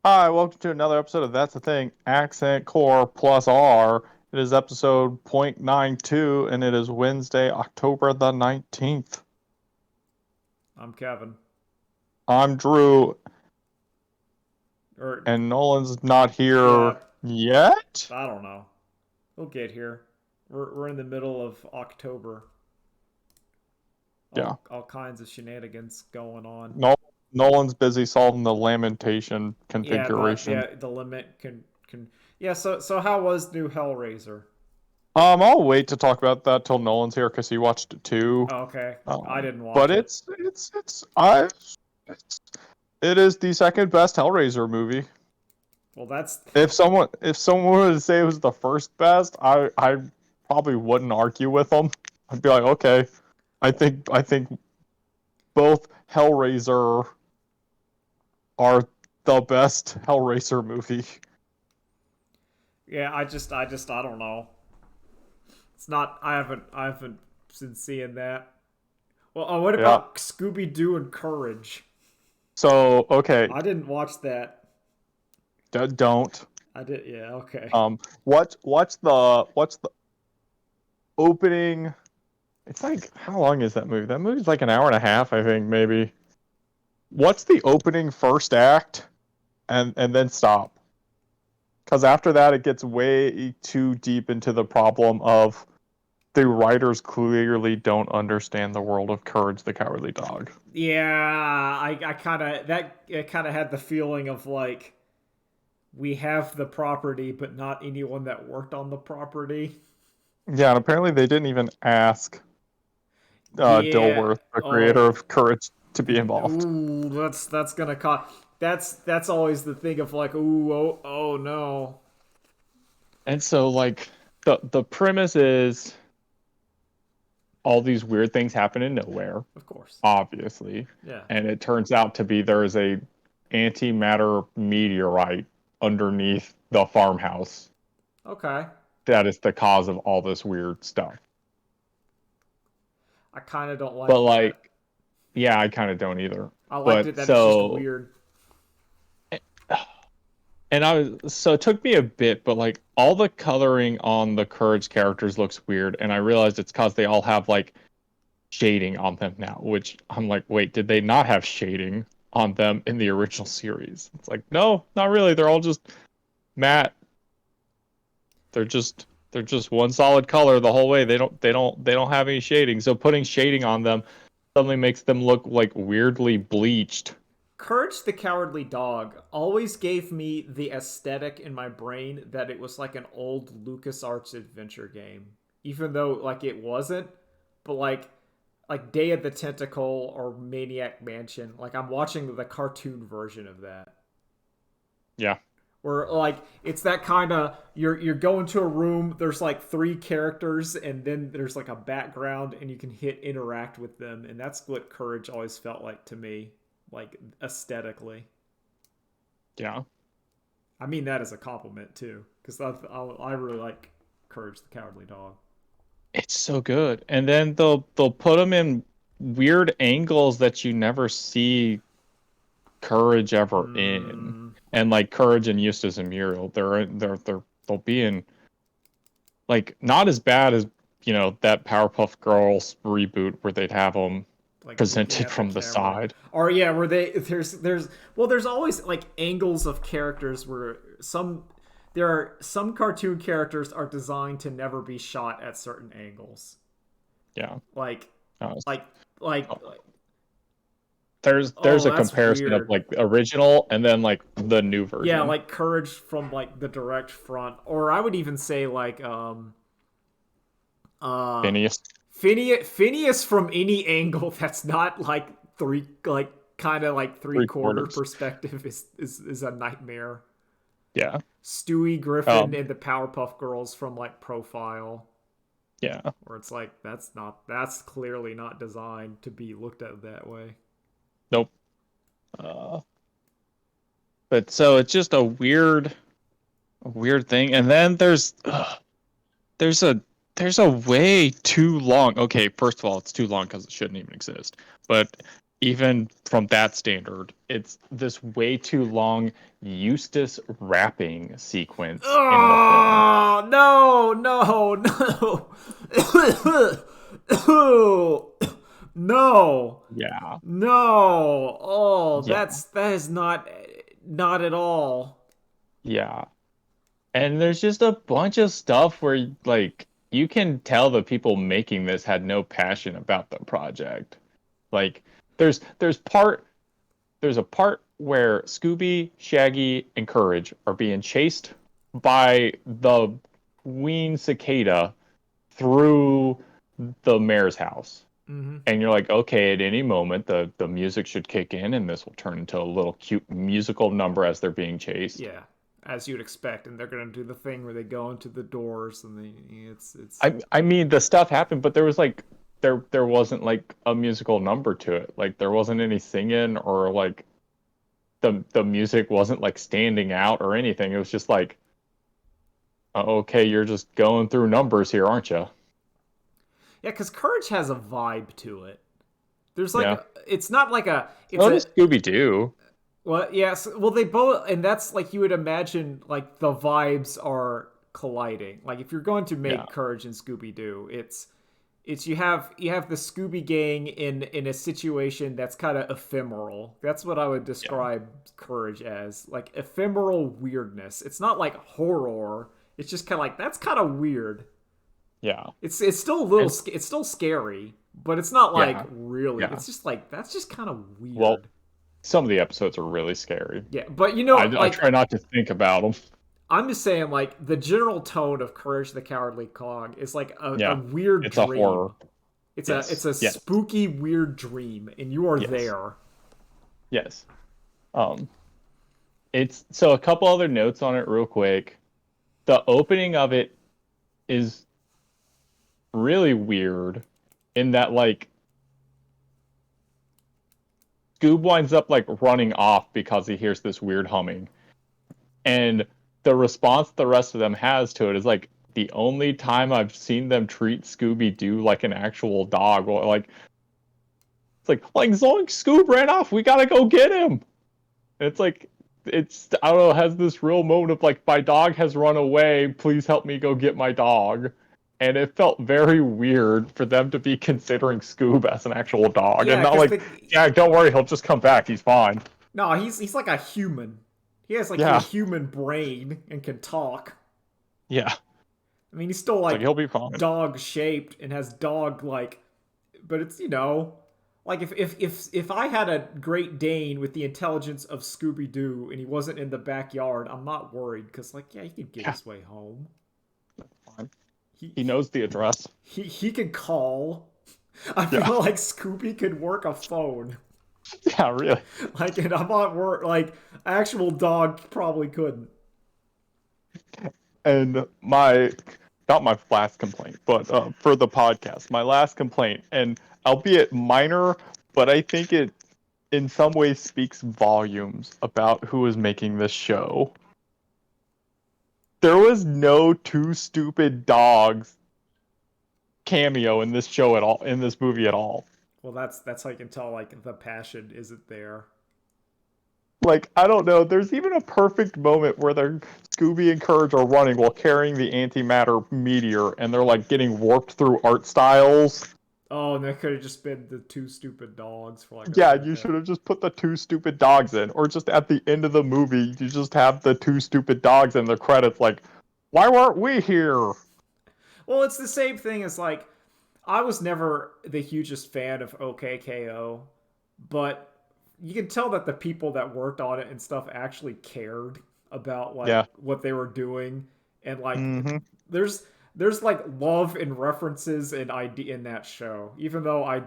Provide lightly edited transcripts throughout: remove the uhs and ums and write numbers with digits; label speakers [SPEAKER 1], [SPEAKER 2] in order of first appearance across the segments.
[SPEAKER 1] Hi, welcome to another episode of That's the Thing, Accent Core plus R. It is episode .92, and it is Wednesday, October the 19th.
[SPEAKER 2] I'm Kevin.
[SPEAKER 1] I'm Drew,
[SPEAKER 2] Or
[SPEAKER 1] and Nolan's not here
[SPEAKER 2] yeah,
[SPEAKER 1] yet?
[SPEAKER 2] I don't know. We'll get here. We're in the middle of October.
[SPEAKER 1] Yeah.
[SPEAKER 2] All kinds of shenanigans going on.
[SPEAKER 1] No, Nolan's busy solving the lamentation
[SPEAKER 2] Yeah, the
[SPEAKER 1] configuration.
[SPEAKER 2] yeah the limit can yeah. So how was new Hellraiser?
[SPEAKER 1] I'll wait to talk about that till Nolan's here because he watched it too.
[SPEAKER 2] Oh, okay, I
[SPEAKER 1] Um,
[SPEAKER 2] didn't
[SPEAKER 1] but
[SPEAKER 2] watch it.
[SPEAKER 1] it's it is the second best Hellraiser movie.
[SPEAKER 2] Well, that's
[SPEAKER 1] If someone were to say it was the first best, I probably wouldn't argue with them. I'd be like, okay, I think both Hellraiser are the best Hellraiser movie.
[SPEAKER 2] yeah. I don't know. It's not. I haven't been seeing that. Well, what
[SPEAKER 1] Yeah.
[SPEAKER 2] about Scooby Doo and Courage?
[SPEAKER 1] So okay,
[SPEAKER 2] I didn't watch that.
[SPEAKER 1] don't.
[SPEAKER 2] I did. Yeah. Okay.
[SPEAKER 1] What's the opening? It's like how long is that movie? That movie's like an hour and a half, I think, maybe. What's the opening first act, and then stop? Because after that, it gets way too deep into the problem of the writers clearly don't understand the world of Courage the Cowardly Dog.
[SPEAKER 2] Yeah, I kind of that it kind of had the feeling of like we have the property, but not anyone that worked on the property.
[SPEAKER 1] Yeah, and apparently they didn't even ask
[SPEAKER 2] Yeah.
[SPEAKER 1] Dilworth, the creator
[SPEAKER 2] Oh.
[SPEAKER 1] of Courage, to be involved.
[SPEAKER 2] Ooh, that's gonna cause. That's always the thing of like, ooh, oh no.
[SPEAKER 1] And so, like, the premise is all these weird things happen in nowhere,
[SPEAKER 2] Of course.
[SPEAKER 1] obviously,
[SPEAKER 2] Yeah.
[SPEAKER 1] and it turns out to be there is a antimatter meteorite underneath the farmhouse
[SPEAKER 2] Okay.
[SPEAKER 1] that is the cause of all this weird stuff.
[SPEAKER 2] I kind of don't
[SPEAKER 1] But
[SPEAKER 2] like that.
[SPEAKER 1] like, yeah, I kind of don't either.
[SPEAKER 2] I liked it
[SPEAKER 1] But
[SPEAKER 2] that it's just
[SPEAKER 1] so,
[SPEAKER 2] weird.
[SPEAKER 1] and it took me a bit, but like all the coloring on the Courage characters looks weird, and I realized it's because they all have like shading on them now, which I'm like, wait, did they not have shading on them in the original series? It's like, no, not really. They're all just matte. They're just one solid color the whole way. They don't have any shading. So putting shading on them suddenly makes them look like weirdly bleached.
[SPEAKER 2] Courage the Cowardly Dog always gave me the aesthetic in my brain that it was like an old LucasArts adventure game. Even though like it wasn't, but like Day of the Tentacle or Maniac Mansion, like I'm watching the cartoon version of that.
[SPEAKER 1] Yeah.
[SPEAKER 2] Where like it's that kind of you're going to a room, there's like three characters and then there's like a background and you can hit interact with them, and that's what Courage always felt like to me, like aesthetically.
[SPEAKER 1] Yeah.
[SPEAKER 2] I mean that as a compliment too, because I really like Courage the Cowardly Dog.
[SPEAKER 1] It's so good. And then they'll put them in weird angles that you never see Courage ever in.
[SPEAKER 2] Hmm.
[SPEAKER 1] And like Courage and Eustace and Muriel, they'll be in like not as bad as that Powerpuff Girls reboot where they'd have them
[SPEAKER 2] Like looking
[SPEAKER 1] presented
[SPEAKER 2] at the
[SPEAKER 1] from the
[SPEAKER 2] camera,
[SPEAKER 1] side.
[SPEAKER 2] or yeah, where they there's well, there's always like angles of characters where there are some cartoon characters are designed to never be shot at certain angles,
[SPEAKER 1] Yeah.
[SPEAKER 2] like
[SPEAKER 1] Uh,
[SPEAKER 2] like like,
[SPEAKER 1] oh,
[SPEAKER 2] like
[SPEAKER 1] there's
[SPEAKER 2] oh,
[SPEAKER 1] a
[SPEAKER 2] that's
[SPEAKER 1] comparison of
[SPEAKER 2] weird.
[SPEAKER 1] like original and then like the new
[SPEAKER 2] Yeah,
[SPEAKER 1] version.
[SPEAKER 2] like Courage from like the direct front, or I would even say like uh
[SPEAKER 1] Phineas.
[SPEAKER 2] Phineas from any angle that's not like three, like kind of like
[SPEAKER 1] Three
[SPEAKER 2] three-quarter
[SPEAKER 1] quarters.
[SPEAKER 2] perspective is a nightmare.
[SPEAKER 1] Yeah.
[SPEAKER 2] Stewie Griffin
[SPEAKER 1] Um.
[SPEAKER 2] and the Powerpuff Girls from like profile,
[SPEAKER 1] Yeah.
[SPEAKER 2] where it's like that's clearly not designed to be looked at that way.
[SPEAKER 1] Nope. Uh. But so it's just a weird thing. And then there's a there's a way too long. Okay, first of all, it's too long because it shouldn't even exist. But even from that standard, it's this way too long Eustace rapping sequence in the film.
[SPEAKER 2] Oh no, no, no. No.
[SPEAKER 1] Yeah.
[SPEAKER 2] No. Oh,
[SPEAKER 1] Yeah.
[SPEAKER 2] that is not at all.
[SPEAKER 1] Yeah. And there's just a bunch of stuff where like you can tell the people making this had no passion about the project. Like there's part there's a part where Scooby, Shaggy, and Courage are being chased by the queen cicada through the mayor's house.
[SPEAKER 2] Hmm.
[SPEAKER 1] And you're like, okay, at any moment the music should kick in and this will turn into a little cute musical number as they're being chased.
[SPEAKER 2] Yeah, as you'd expect, and they're gonna do the thing where they go into the doors and it's.
[SPEAKER 1] I mean the stuff happened, but there was like there wasn't like a musical number to it. Like there wasn't any singing or like the music wasn't like standing out or anything. It was just like, okay, you're just going through numbers here, aren't you?
[SPEAKER 2] Yeah, because Courage has a vibe to it. There's like
[SPEAKER 1] Yeah.
[SPEAKER 2] it's not like a it's
[SPEAKER 1] Well,
[SPEAKER 2] a
[SPEAKER 1] does Scooby Doo?
[SPEAKER 2] well yes well they both and that's like you would imagine like the vibes are colliding. Like if you're going to
[SPEAKER 1] Yeah,
[SPEAKER 2] make Courage and Scooby Doo, it's you have the Scooby Gang in a situation that's kind of ephemeral. That's what I would
[SPEAKER 1] yeah,
[SPEAKER 2] describe Courage as, like ephemeral weirdness. It's not like horror. It's just kind of like that's kind of weird.
[SPEAKER 1] yeah,
[SPEAKER 2] It's still a little
[SPEAKER 1] and
[SPEAKER 2] it's still scary, but it's not like
[SPEAKER 1] yeah,
[SPEAKER 2] really.
[SPEAKER 1] yeah.
[SPEAKER 2] It's just like that's just kind of
[SPEAKER 1] Well,
[SPEAKER 2] weird.
[SPEAKER 1] some of the episodes are really scary.
[SPEAKER 2] Yeah, but
[SPEAKER 1] I
[SPEAKER 2] like
[SPEAKER 1] try not to think about them.
[SPEAKER 2] I'm just saying, like the general tone of Courage the Cowardly Dog is like a
[SPEAKER 1] Yeah,
[SPEAKER 2] weird
[SPEAKER 1] it's a
[SPEAKER 2] dream.
[SPEAKER 1] horror.
[SPEAKER 2] It's
[SPEAKER 1] Yes,
[SPEAKER 2] a
[SPEAKER 1] yes,
[SPEAKER 2] spooky weird dream, and you are
[SPEAKER 1] yes,
[SPEAKER 2] there.
[SPEAKER 1] yes. Um, it's so a couple other notes on it real quick. The opening of it is really weird in that like Scoob winds up like running off because he hears this weird humming. And the response the rest of them has to it is like the only time I've seen them treat Scooby Doo like an actual dog. Or like it's like Zoink Scoob ran off. We gotta go get him. And it's like it's I don't know, has this real moment of like my dog has run away. Please help me go get my dog. And it felt very weird for them to be considering Scoob as an actual dog, and
[SPEAKER 2] Yeah,
[SPEAKER 1] not
[SPEAKER 2] because
[SPEAKER 1] like, yeah, don't worry, he'll just come back. He's fine.
[SPEAKER 2] no, he's like a human. He has like a
[SPEAKER 1] Yeah,
[SPEAKER 2] human brain and can talk.
[SPEAKER 1] yeah.
[SPEAKER 2] I mean, he's still
[SPEAKER 1] It's like
[SPEAKER 2] like
[SPEAKER 1] he'll be fine.
[SPEAKER 2] dog shaped and has dog like, but it's like if I had a Great Dane with the intelligence of Scooby Doo and he wasn't in the backyard, I'm not worried because like yeah, he could get
[SPEAKER 1] Yeah,
[SPEAKER 2] his way home.
[SPEAKER 1] fine.
[SPEAKER 2] He
[SPEAKER 1] He knows the address.
[SPEAKER 2] he could call. I
[SPEAKER 1] Yeah,
[SPEAKER 2] feel like Scooby could work a phone.
[SPEAKER 1] yeah, really.
[SPEAKER 2] Like, and I'm not work like actual dog probably couldn't.
[SPEAKER 1] And my not my last complaint, but for the podcast, my last complaint, and albeit minor, but I think it in some ways speaks volumes about who is making this show. There was no two stupid dogs cameo in this show at all, in this movie at all.
[SPEAKER 2] Well, that's how you can tell like the passion isn't there.
[SPEAKER 1] Like, I don't know, there's even a perfect moment where they're Scooby and Courage are running while carrying the antimatter meteor, and they're like getting warped through art styles.
[SPEAKER 2] Oh, and that could have just been the two stupid dogs for like a
[SPEAKER 1] Yeah, you
[SPEAKER 2] second.
[SPEAKER 1] should have just put the two stupid dogs in, or just at the end of the movie, you just have the two stupid dogs in the credits. Like, why weren't we here?
[SPEAKER 2] Well, it's the same thing as like I was never the hugest fan of OKKO, but you can tell that the people that worked on it and stuff actually cared about like
[SPEAKER 1] Yeah.
[SPEAKER 2] what they were doing, and like
[SPEAKER 1] Mm-hmm.
[SPEAKER 2] there's like love and references and idea in that show, even though I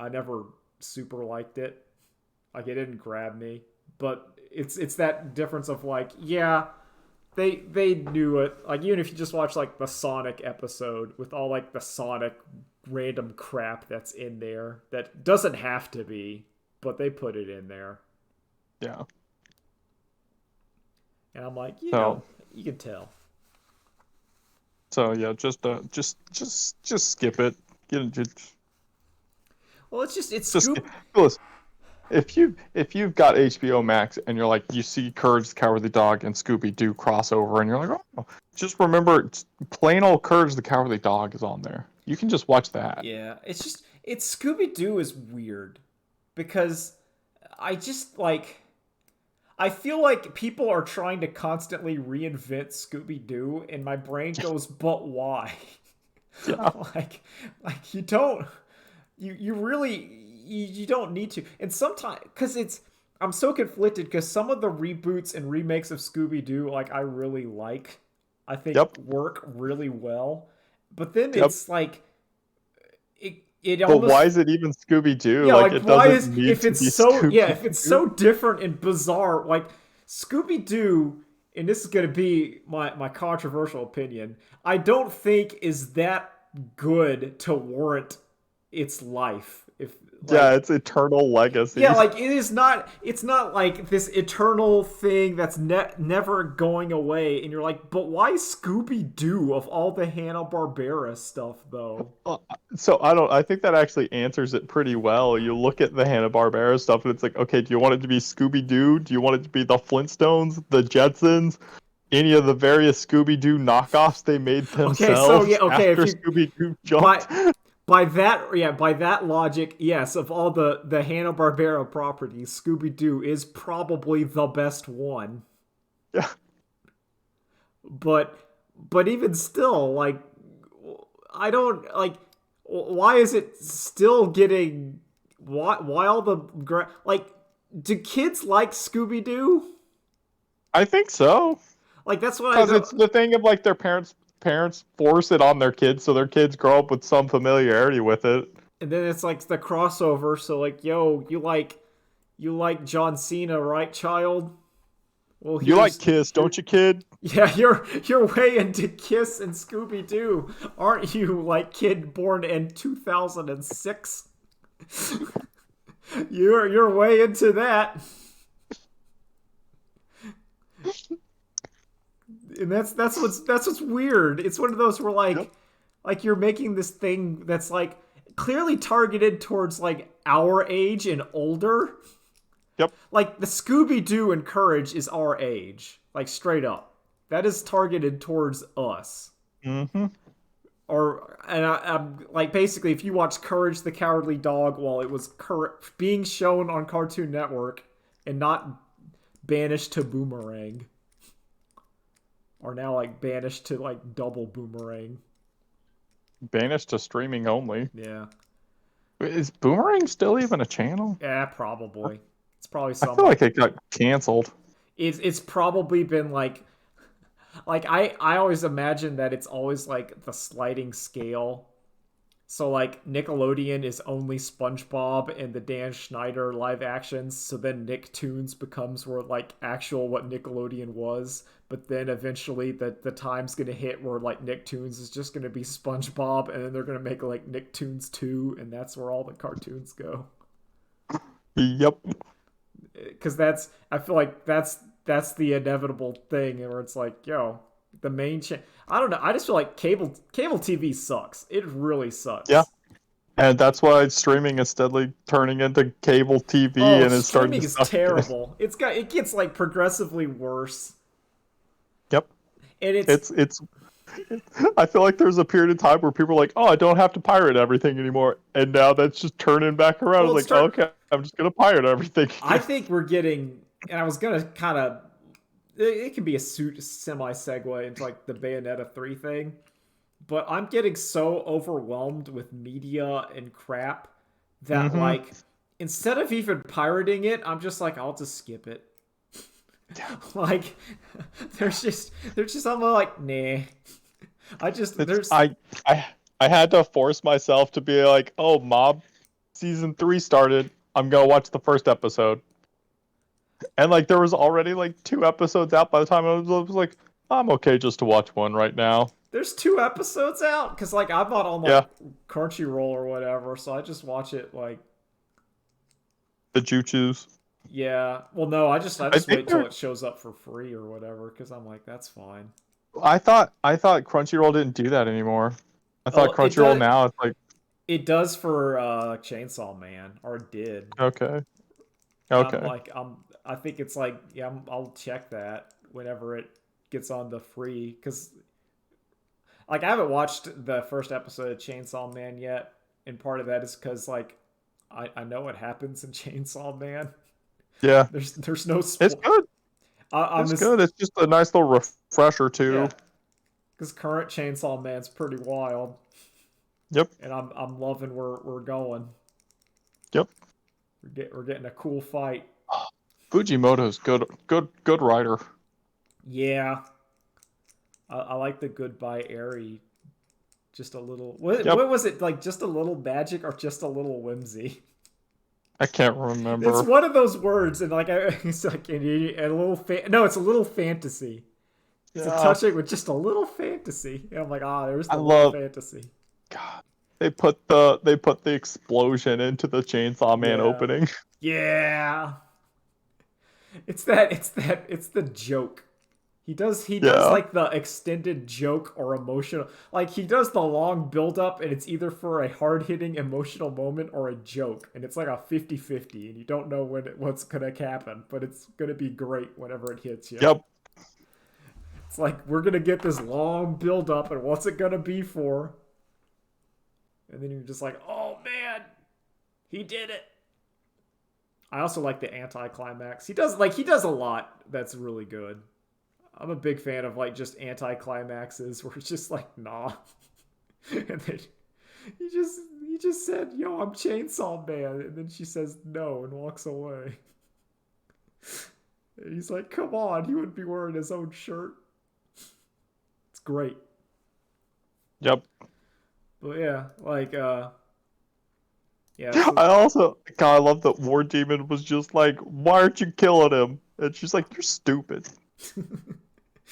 [SPEAKER 2] never super liked it. Like it didn't grab me, but it's that difference of like yeah, they knew it. Like even if you just watch like the Sonic episode with all like the Sonic random crap that's in there that doesn't have to be, but they put it in there.
[SPEAKER 1] Yeah.
[SPEAKER 2] And I'm like,
[SPEAKER 1] So,
[SPEAKER 2] you can tell.
[SPEAKER 1] so yeah, just skip it. Just
[SPEAKER 2] Well, it's
[SPEAKER 1] Just
[SPEAKER 2] Scoop.
[SPEAKER 1] listen, if you've got HBO Max and you're like you see Courage the Cowardly Dog and Scooby Doo crossover and you're like, oh, just remember plain old Courage the Cowardly Dog is on there. You can just watch that.
[SPEAKER 2] Yeah, it's Scooby Doo is weird because I just like I feel like people are trying to constantly reinvent Scooby Doo, and my brain goes, but why?
[SPEAKER 1] Yeah,
[SPEAKER 2] like you don't you really you don't need to. And sometimes because it's I'm so conflicted because some of the reboots and remakes of Scooby Doo like I really like, I think
[SPEAKER 1] yep,
[SPEAKER 2] work really well, but then
[SPEAKER 1] yep.
[SPEAKER 2] it's like it
[SPEAKER 1] But why
[SPEAKER 2] almost
[SPEAKER 1] is it even Scooby Doo?
[SPEAKER 2] yeah,
[SPEAKER 1] Like
[SPEAKER 2] like
[SPEAKER 1] it
[SPEAKER 2] why
[SPEAKER 1] doesn't
[SPEAKER 2] is
[SPEAKER 1] need
[SPEAKER 2] if
[SPEAKER 1] to
[SPEAKER 2] it's
[SPEAKER 1] be
[SPEAKER 2] so yeah,
[SPEAKER 1] Scooby
[SPEAKER 2] if it's
[SPEAKER 1] Doo.
[SPEAKER 2] so different and bizarre, like Scooby Doo, and this is gonna be my controversial opinion, I don't think is that good to warrant its life. If
[SPEAKER 1] Yeah,
[SPEAKER 2] like
[SPEAKER 1] it's eternal
[SPEAKER 2] yeah,
[SPEAKER 1] legacy.
[SPEAKER 2] like it's not like this eternal thing that's never going away, and you're like, but why Scooby Doo of all the Hanna-Barbera stuff though?
[SPEAKER 1] Uh, So I think that actually answers it pretty well. You look at the Hanna-Barbera stuff and it's like, okay, do you want it to be Scooby-Doo? Do you want it to be the Flintstones, the Jetsons, any of the various Scooby-Doo knockoffs they made
[SPEAKER 2] Okay, so yeah,
[SPEAKER 1] themselves
[SPEAKER 2] okay,
[SPEAKER 1] after
[SPEAKER 2] if you
[SPEAKER 1] Scooby-Doo
[SPEAKER 2] by
[SPEAKER 1] jumped?
[SPEAKER 2] by that logic, yes, of all the Hanna-Barbera properties, Scooby-Doo is probably the best one.
[SPEAKER 1] Yeah,
[SPEAKER 2] But even still, like I don't like why is it still getting why all the like do kids like Scooby-Doo?
[SPEAKER 1] I think so.
[SPEAKER 2] Like that's what I
[SPEAKER 1] Because
[SPEAKER 2] don't
[SPEAKER 1] it's the thing of like their parents force it on their kids so their kids grow up with some familiarity with it.
[SPEAKER 2] and then it's like the crossover, so like yo, you like John Cena, right, child? Well,
[SPEAKER 1] You like
[SPEAKER 2] here's
[SPEAKER 1] Kiss,
[SPEAKER 2] here
[SPEAKER 1] don't you, kid?
[SPEAKER 2] yeah, you're way into Kiss and Scooby Doo, aren't you? Like kid born in 2006. You're way into that, and that's what's weird. It's one of those where
[SPEAKER 1] Yep.
[SPEAKER 2] like you're making this thing that's like clearly targeted towards like our age and older.
[SPEAKER 1] Yep.
[SPEAKER 2] Like the Scooby Doo and Courage is our age, like straight up. That is targeted towards us.
[SPEAKER 1] Mm-hmm.
[SPEAKER 2] Or and I'm like basically, if you watch Courage the Cowardly Dog while it was being shown on Cartoon Network and not banished to Boomerang, or now like banished to like double Boomerang.
[SPEAKER 1] Banished to streaming only.
[SPEAKER 2] Yeah,
[SPEAKER 1] Is Boomerang still even a channel?
[SPEAKER 2] yeah, probably. It's probably
[SPEAKER 1] I feel
[SPEAKER 2] somewhere.
[SPEAKER 1] like it got canceled.
[SPEAKER 2] It's probably been like I always imagine that it's always like the sliding scale. So like Nickelodeon is only SpongeBob and the Dan Schneider live actions, so then Nicktoons becomes where like actual what Nickelodeon was, but then eventually the time's gonna hit where like Nicktoons is just gonna be SpongeBob, and then they're gonna make like Nicktoons 2, and that's where all the cartoons go.
[SPEAKER 1] Yep.
[SPEAKER 2] Because that's I feel like that's the inevitable thing where it's like, yo, the main I don't know. I just feel like cable TV sucks. It really
[SPEAKER 1] Yeah.
[SPEAKER 2] sucks.
[SPEAKER 1] And that's why streaming is steadily turning into cable TV
[SPEAKER 2] Oh,
[SPEAKER 1] and is starting
[SPEAKER 2] streaming
[SPEAKER 1] to
[SPEAKER 2] is
[SPEAKER 1] suck it.
[SPEAKER 2] terrible. It gets like progressively worse,
[SPEAKER 1] Yep.
[SPEAKER 2] and
[SPEAKER 1] It's I feel like there's a period of time where people are like, oh, I don't have to pirate everything anymore. And now that's just turning back around.
[SPEAKER 2] well,
[SPEAKER 1] It's
[SPEAKER 2] it's
[SPEAKER 1] like, oh,
[SPEAKER 2] start.
[SPEAKER 1] okay, I'm just gonna pirate everything
[SPEAKER 2] I
[SPEAKER 1] again.
[SPEAKER 2] think we're getting, and I was gonna kind of. It can be a semi segue into like the Bayonetta 3 thing, but I'm getting so overwhelmed with media and crap that
[SPEAKER 1] Mm-hmm.
[SPEAKER 2] like instead of even pirating it, I'm just like I'll just skip it.
[SPEAKER 1] Yeah.
[SPEAKER 2] Like there's just I'm like nah. I just
[SPEAKER 1] It's
[SPEAKER 2] there's
[SPEAKER 1] I had to force myself to be like, oh, Mob season 3 started. I'm gonna watch the first episode. And like there was already like 2 episodes out by the time I was like, I'm okay just to watch one right now.
[SPEAKER 2] there's 2 episodes out because like I'm not on like
[SPEAKER 1] Yeah,
[SPEAKER 2] Crunchyroll or whatever, so I just watch it like
[SPEAKER 1] the Juchus.
[SPEAKER 2] yeah. Well, no, I
[SPEAKER 1] I
[SPEAKER 2] just
[SPEAKER 1] think
[SPEAKER 2] wait till
[SPEAKER 1] they're.
[SPEAKER 2] it shows up for free or whatever because I'm like that's fine.
[SPEAKER 1] I thought Crunchyroll didn't do that anymore. I thought
[SPEAKER 2] Oh, it
[SPEAKER 1] Crunchyroll
[SPEAKER 2] does.
[SPEAKER 1] now it's like
[SPEAKER 2] It does for Chainsaw Man, or it did.
[SPEAKER 1] Okay.
[SPEAKER 2] And I'm
[SPEAKER 1] Okay.
[SPEAKER 2] like, I think it's like, yeah, I'll check that whenever it gets on the free, because like I haven't watched the first episode of Chainsaw Man yet, and part of that is because like I know what happens in Chainsaw Man.
[SPEAKER 1] Yeah.
[SPEAKER 2] There's no
[SPEAKER 1] It's good.
[SPEAKER 2] I'm
[SPEAKER 1] It's
[SPEAKER 2] just
[SPEAKER 1] good. It's just a nice little refresher too.
[SPEAKER 2] yeah, because current Chainsaw Man's pretty wild,
[SPEAKER 1] Yep.
[SPEAKER 2] and I'm loving where we're going.
[SPEAKER 1] Yep.
[SPEAKER 2] We're getting a cool fight.
[SPEAKER 1] Fujimoto's good writer.
[SPEAKER 2] Yeah, I like the goodbye Airy. Just a little.
[SPEAKER 1] Yep.
[SPEAKER 2] What was it like? Just a little magic or just a little whimsy?
[SPEAKER 1] I can't
[SPEAKER 2] It's
[SPEAKER 1] remember.
[SPEAKER 2] one of those words, and like it's like a little. No, it's a little fantasy. It's a
[SPEAKER 1] Yeah.
[SPEAKER 2] touching with just a little fantasy. And I'm like, there's
[SPEAKER 1] I
[SPEAKER 2] the little
[SPEAKER 1] love
[SPEAKER 2] fantasy.
[SPEAKER 1] God. They put the explosion into the Chainsaw Man
[SPEAKER 2] Yeah,
[SPEAKER 1] opening.
[SPEAKER 2] yeah. It's the joke. He does
[SPEAKER 1] Yeah.
[SPEAKER 2] like the extended joke or emotional, like he does the long build up, and it's either for a hard-hitting emotional moment or a joke, and it's like a 50-50, and you don't know what's gonna happen, but it's gonna be great whenever it hits you.
[SPEAKER 1] Yep.
[SPEAKER 2] It's like we're gonna get this long build up, and what's it gonna be for? And then you're just like, oh man, he did it. I also like the anticlimax. He does a lot that's really good. I'm a big fan of like just anticlimaxes where it's just like nah, and then he just said, "Yo, I'm Chainsaw Man," and then she says no and walks away. And he's like, "Come on, he wouldn't be wearing his own shirt." It's great,
[SPEAKER 1] Yep.
[SPEAKER 2] but yeah, like yeah,
[SPEAKER 1] I also God, I love that War Demon was just like, why aren't you killing him? And she's like, you're stupid.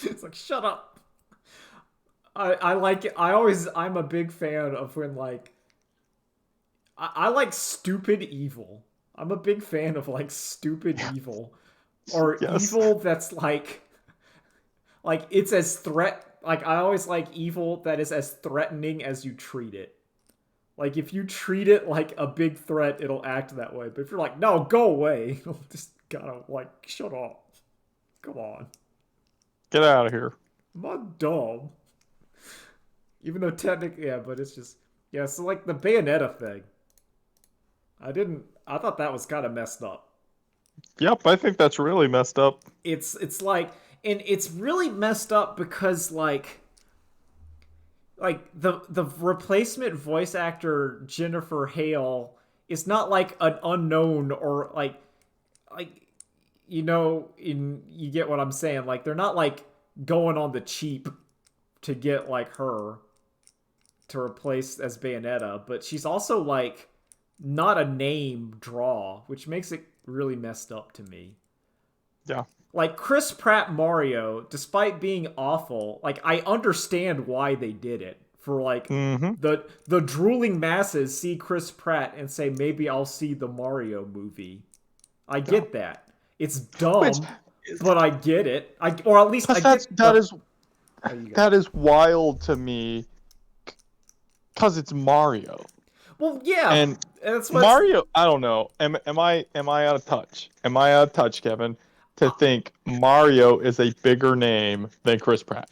[SPEAKER 2] it's like shut up. I like it. I'm a big fan of when like I like stupid evil. I'm a big fan of like stupid evil or
[SPEAKER 1] Yes.
[SPEAKER 2] evil that's like it's as threat like I always like evil that is as threatening as you treat it. Like if you treat it like a big threat, it'll act that way. But if you're like, no, go away, it'll just gotta like shut up. Come on.
[SPEAKER 1] Get out of here.
[SPEAKER 2] I'm not dumb. Even though technically yeah, but it's just yeah, so like the Bayonetta thing. I thought that was kind of messed up.
[SPEAKER 1] Yep, I think that's really messed up.
[SPEAKER 2] It's like and it's really messed up because like the replacement voice actor Jennifer Hale is not like an unknown or like in you get what I'm saying, like they're not like going on the cheap to get like her to replace as Bayonetta, but she's also like not a name draw, which makes it really messed up to me.
[SPEAKER 1] Yeah.
[SPEAKER 2] Like Chris Pratt Mario, despite being awful, like I understand why they did it. For like
[SPEAKER 1] Mm-hmm.
[SPEAKER 2] the drooling masses see Chris Pratt and say maybe I'll see the Mario movie. I
[SPEAKER 1] Yeah.
[SPEAKER 2] get that. It's
[SPEAKER 1] Which
[SPEAKER 2] dumb, but I get it. Or at least I
[SPEAKER 1] because
[SPEAKER 2] get the oh, you go.
[SPEAKER 1] that is wild to me because it's Mario.
[SPEAKER 2] Well, yeah,
[SPEAKER 1] And
[SPEAKER 2] that's what's
[SPEAKER 1] Mario, I don't know. Am I out of touch? Am I out of touch, Kevin? To think Mario is a bigger name than Chris Pratt.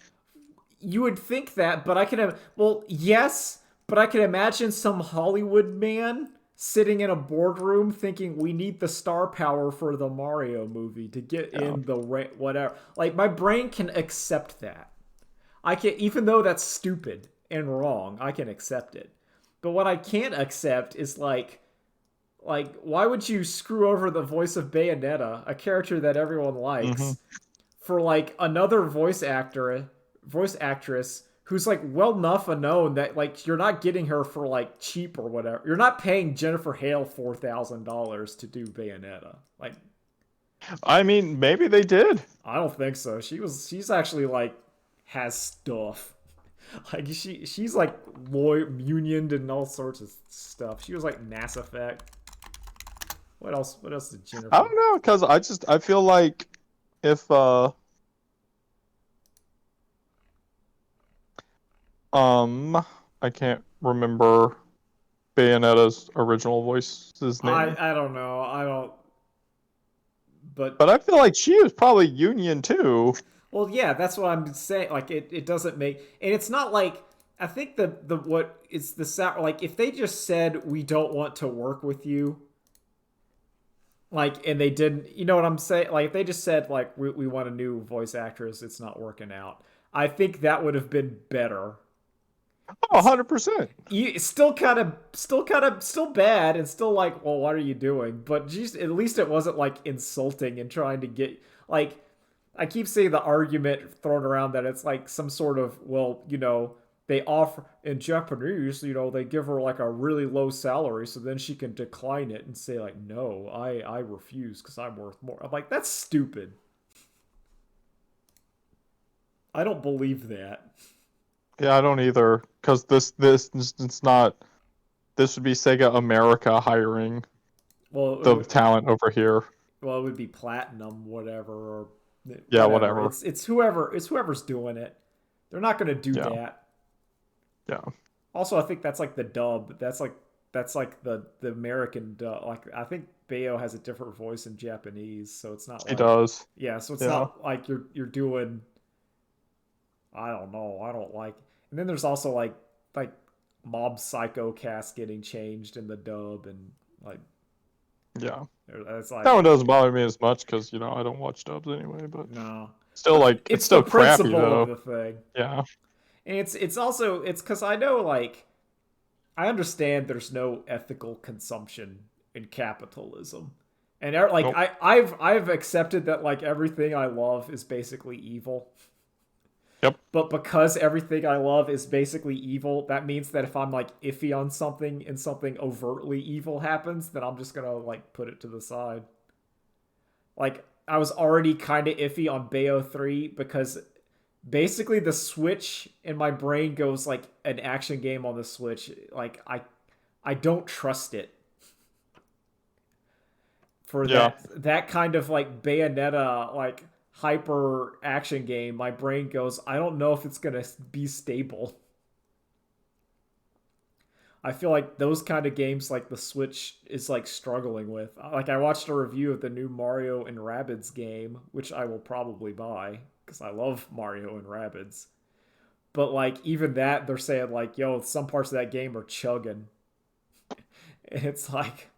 [SPEAKER 2] you would think that, but I can have well, yes, but I can imagine some Hollywood man sitting in a boardroom thinking we need the star power for the Mario movie to get
[SPEAKER 1] Yeah.
[SPEAKER 2] in the whatever. Like my brain can accept that. I can even though that's stupid and wrong, I can accept it. But what I can't accept is like why would you screw over the voice of Bayonetta, a character that everyone
[SPEAKER 1] Mm-hmm.
[SPEAKER 2] likes, for like another voice actress who's like well enough known that like you're not getting her for like cheap or whatever. You're not paying Jennifer Hale $4,000 to do Bayonetta. Like
[SPEAKER 1] I mean, maybe they did.
[SPEAKER 2] I don't think so. She's actually like has stuff. Like she's like unioned and all sorts of stuff. She was like Mass Effect. What else? What else did
[SPEAKER 1] I
[SPEAKER 2] Jennifer?
[SPEAKER 1] don't know, because I feel like if um I can't remember Bayonetta's original voice's name.
[SPEAKER 2] I don't know. I don't. But
[SPEAKER 1] But I feel like she was probably Union too.
[SPEAKER 2] well, yeah, that's what I'm saying. Like it doesn't make, and it's not like I think the what is the sound like if they just said we don't want to work with you, like, and they didn't, you know what I'm saying? Like if they just said like we want a new voice actress, it's not working out. I think that would have been better.
[SPEAKER 1] Oh, 100%.
[SPEAKER 2] It's still bad, and still like, well, what are you doing? But geez, at least it wasn't like insulting and trying to get like. I keep seeing the argument thrown around that it's like some sort of, well, they offer in Japanese, they give her like a really low salary, so then she can decline it and say like, no, I refuse because I'm worth more. I'm like, that's stupid. I don't believe that.
[SPEAKER 1] Yeah, I don't either. Because it's not. This would be Sega America hiring the
[SPEAKER 2] Well,
[SPEAKER 1] talent over here.
[SPEAKER 2] well, it would be platinum, whatever, or
[SPEAKER 1] Yeah,
[SPEAKER 2] whatever.
[SPEAKER 1] whatever.
[SPEAKER 2] It's whoever's doing it. They're not gonna do
[SPEAKER 1] Yeah,
[SPEAKER 2] that.
[SPEAKER 1] yeah.
[SPEAKER 2] Also, I think that's like the dub. That's like the American dub. Like I think Bayo has a different voice in Japanese, so it's not
[SPEAKER 1] He
[SPEAKER 2] like
[SPEAKER 1] does.
[SPEAKER 2] yeah. So it's
[SPEAKER 1] Yeah.
[SPEAKER 2] not like you're doing. I don't know. I don't like. And then there's also like Mob Psycho cast getting changed in the dub, and like
[SPEAKER 1] Yeah.
[SPEAKER 2] it's
[SPEAKER 1] That
[SPEAKER 2] like
[SPEAKER 1] one doesn't bother me as much because, I don't watch dubs anyway, but
[SPEAKER 2] no.
[SPEAKER 1] still,
[SPEAKER 2] But
[SPEAKER 1] like, it's
[SPEAKER 2] it's the
[SPEAKER 1] still crappy,
[SPEAKER 2] principle of
[SPEAKER 1] though.
[SPEAKER 2] the thing.
[SPEAKER 1] Yeah.
[SPEAKER 2] And it's also it's because I know like I understand there's no ethical consumption in capitalism, and like
[SPEAKER 1] Nope.
[SPEAKER 2] I've accepted that like everything I love is basically evil.
[SPEAKER 1] Yep.
[SPEAKER 2] But because everything I love is basically evil, that means that if I'm like iffy on something and something overtly evil happens, then I'm just gonna like put it to the side. Like I was already kind of iffy on Bayo 3 because basically the Switch in my brain goes like an action game on the Switch. Like I don't trust it for
[SPEAKER 1] Yeah.
[SPEAKER 2] that kind of like Bayonetta like hyper action game. My brain goes, I don't know if it's gonna be stable. I feel like those kind of games like the Switch is like struggling with. Like I watched a review of the new Mario and Rabbids game, which I will probably buy because I love Mario and Rabbids. But like even that, they're saying like, yo, some parts of that game are chugging, and it's like,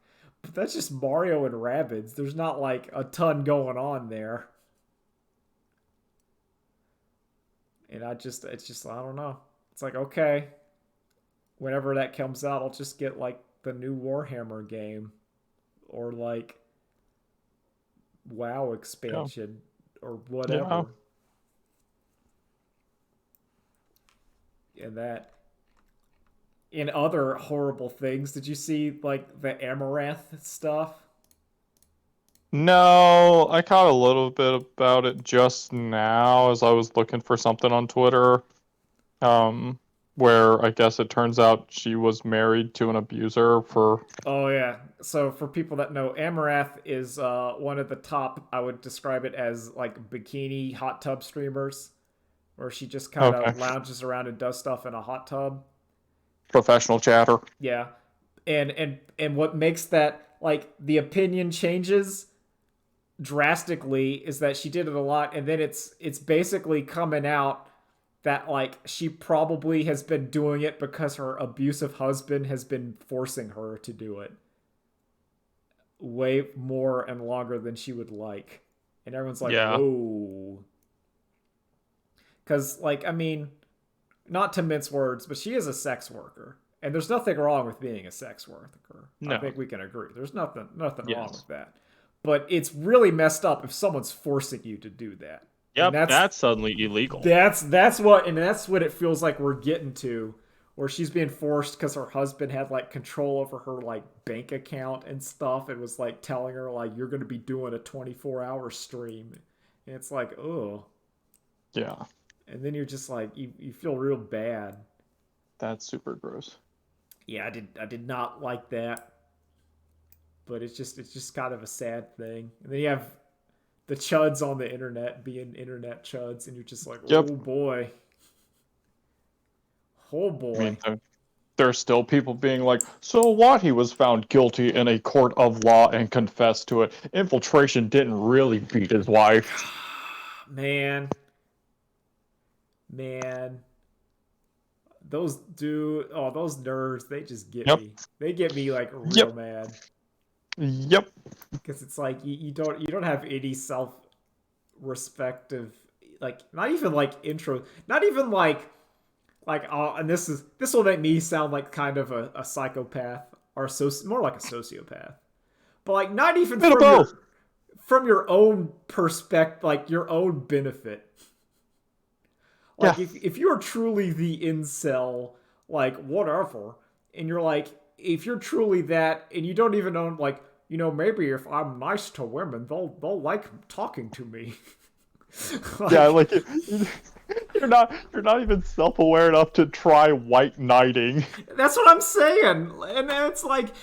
[SPEAKER 2] but that's just Mario and Rabbids. There's not like a ton going on there, and it's just I don't know. It's like okay, whenever that comes out, I'll just get like the new Warhammer game or like WoW
[SPEAKER 1] Yeah.
[SPEAKER 2] expansion or
[SPEAKER 1] Yeah.
[SPEAKER 2] whatever. And that in other horrible things, did you see like the Amaranth stuff?
[SPEAKER 1] No, I caught a little bit about it just now as I was looking for something on Twitter. Um, where I guess it turns out she was married to an abuser for.
[SPEAKER 2] Oh yeah. So for people that know, Amaranth is one of the top. I would describe it as like bikini hot tub streamers, where she just kind
[SPEAKER 1] Okay.
[SPEAKER 2] of lounges around and does stuff in a hot tub.
[SPEAKER 1] Professional chatter.
[SPEAKER 2] Yeah, and what makes that like the opinion changes drastically is that she did it a lot, and then it's basically coming out that like she probably has been doing it because her abusive husband has been forcing her to do it way more and longer than she would like. And everyone's like,
[SPEAKER 1] Yeah.
[SPEAKER 2] whoa. Because, like, I mean, not to mince words, but she is a sex worker. And there's nothing wrong with being a sex worker. I
[SPEAKER 1] No.
[SPEAKER 2] think we can agree. There's nothing wrong
[SPEAKER 1] Yes.
[SPEAKER 2] with that. But it's really messed up if someone's forcing you to do that. And
[SPEAKER 1] Yep, that's suddenly illegal.
[SPEAKER 2] that's what it feels like we're getting to, where she's being forced because her husband had like control over her like bank account and stuff, and was like telling her like you're going to be doing a 24-hour stream, and it's like oh,
[SPEAKER 1] Yeah,
[SPEAKER 2] and then you're just like you feel real bad.
[SPEAKER 1] that's super gross.
[SPEAKER 2] Yeah, I did not like that, but it's just kind of a sad thing. And then you have the chuds on the internet being internet chuds, and you're just like, oh
[SPEAKER 1] Yep.
[SPEAKER 2] boy, oh
[SPEAKER 1] I mean,
[SPEAKER 2] boy.
[SPEAKER 1] there's still people being like, so what? He was found guilty in a court of law and confessed to it. Infiltration didn't really beat his wife.
[SPEAKER 2] Man, man, those nerds, they just get
[SPEAKER 1] Yep.
[SPEAKER 2] me. They get me like real
[SPEAKER 1] Yep.
[SPEAKER 2] mad
[SPEAKER 1] Yep.
[SPEAKER 2] because it's like you don't have any self respective, like not even like intro, not even like and this will make me sound like kind of a psychopath or more like a sociopath, but like not even
[SPEAKER 1] Bit of both.
[SPEAKER 2] from your own perspective, like your own benefit.
[SPEAKER 1] Yeah.
[SPEAKER 2] Like if you're truly the incel, like whatever, and you're like, if you're truly that, and you don't even know, like, maybe if I'm nice to women, they'll like talking to me.
[SPEAKER 1] Yeah,
[SPEAKER 2] Like,
[SPEAKER 1] like you're not even self-aware enough to try white knighting.
[SPEAKER 2] that's what I'm saying. And it's like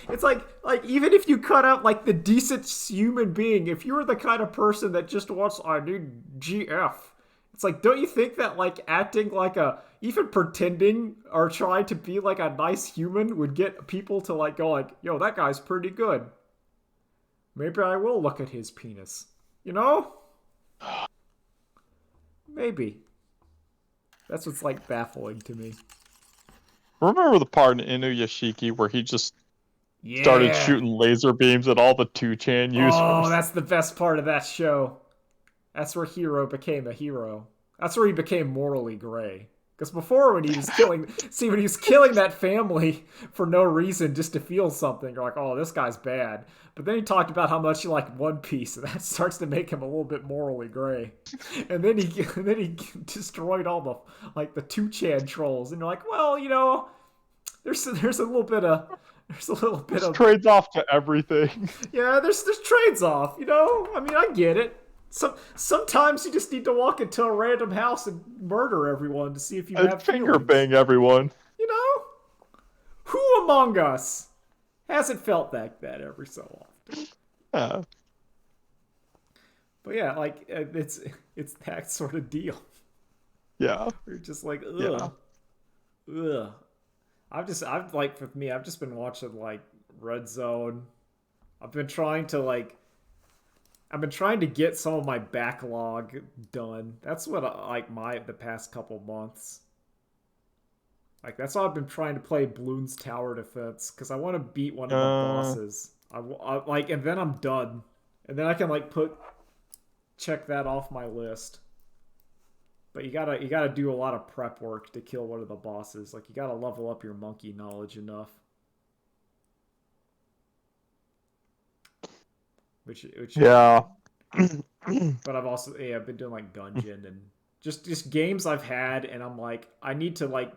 [SPEAKER 2] even if you cut out like the decent human being, if you're the kind of person that just wants, I need GF, it's like, don't you think that like acting like even pretending or trying to be like a nice human would get people to like go like, yo, that guy's pretty good. Maybe I will look at his penis. You know? Maybe. That's what's like baffling to me.
[SPEAKER 1] Remember the part in Inuyashiki where he just started
[SPEAKER 2] Yeah.
[SPEAKER 1] shooting laser beams at all the 2chan
[SPEAKER 2] Oh,
[SPEAKER 1] users?
[SPEAKER 2] that's the best part of that show. That's where Hero became a hero. That's where he became morally gray. Because before, when he was killing that family for no reason, just to feel something, you're like, oh, this guy's bad. But then he talked about how much he liked One Piece, and that starts to make him a little bit morally gray. And then he destroyed all the 2chan trolls, and you're like, well, there's a little bit of
[SPEAKER 1] This trades off to everything.
[SPEAKER 2] yeah, there's trades off, I mean, I get it. Sometimes you just need to walk into a random house and murder everyone to see if you
[SPEAKER 1] And
[SPEAKER 2] have
[SPEAKER 1] finger
[SPEAKER 2] feelings.
[SPEAKER 1] bang everyone.
[SPEAKER 2] You know? Who among us hasn't felt that every so often?
[SPEAKER 1] Yeah.
[SPEAKER 2] But yeah, like it's that sort of deal.
[SPEAKER 1] Yeah.
[SPEAKER 2] You're just like,
[SPEAKER 1] Yeah.
[SPEAKER 2] ugh, ugh. I've like, for me, I've just been watching like Red Zone. I've been trying to like I've been trying to get some of my backlog done. That's what the past couple months. Like that's why I've been trying to play Bloons Tower Defense because I want to beat one of the
[SPEAKER 1] Uh,
[SPEAKER 2] bosses. Like, and then I'm done, and then I can like check that off my list. But you gotta do a lot of prep work to kill one of the bosses. Like you gotta level up your monkey knowledge enough. Which
[SPEAKER 1] yeah.
[SPEAKER 2] but I've also, yeah, I've been doing like Gungeon and just games I've had, and I'm like, I need to like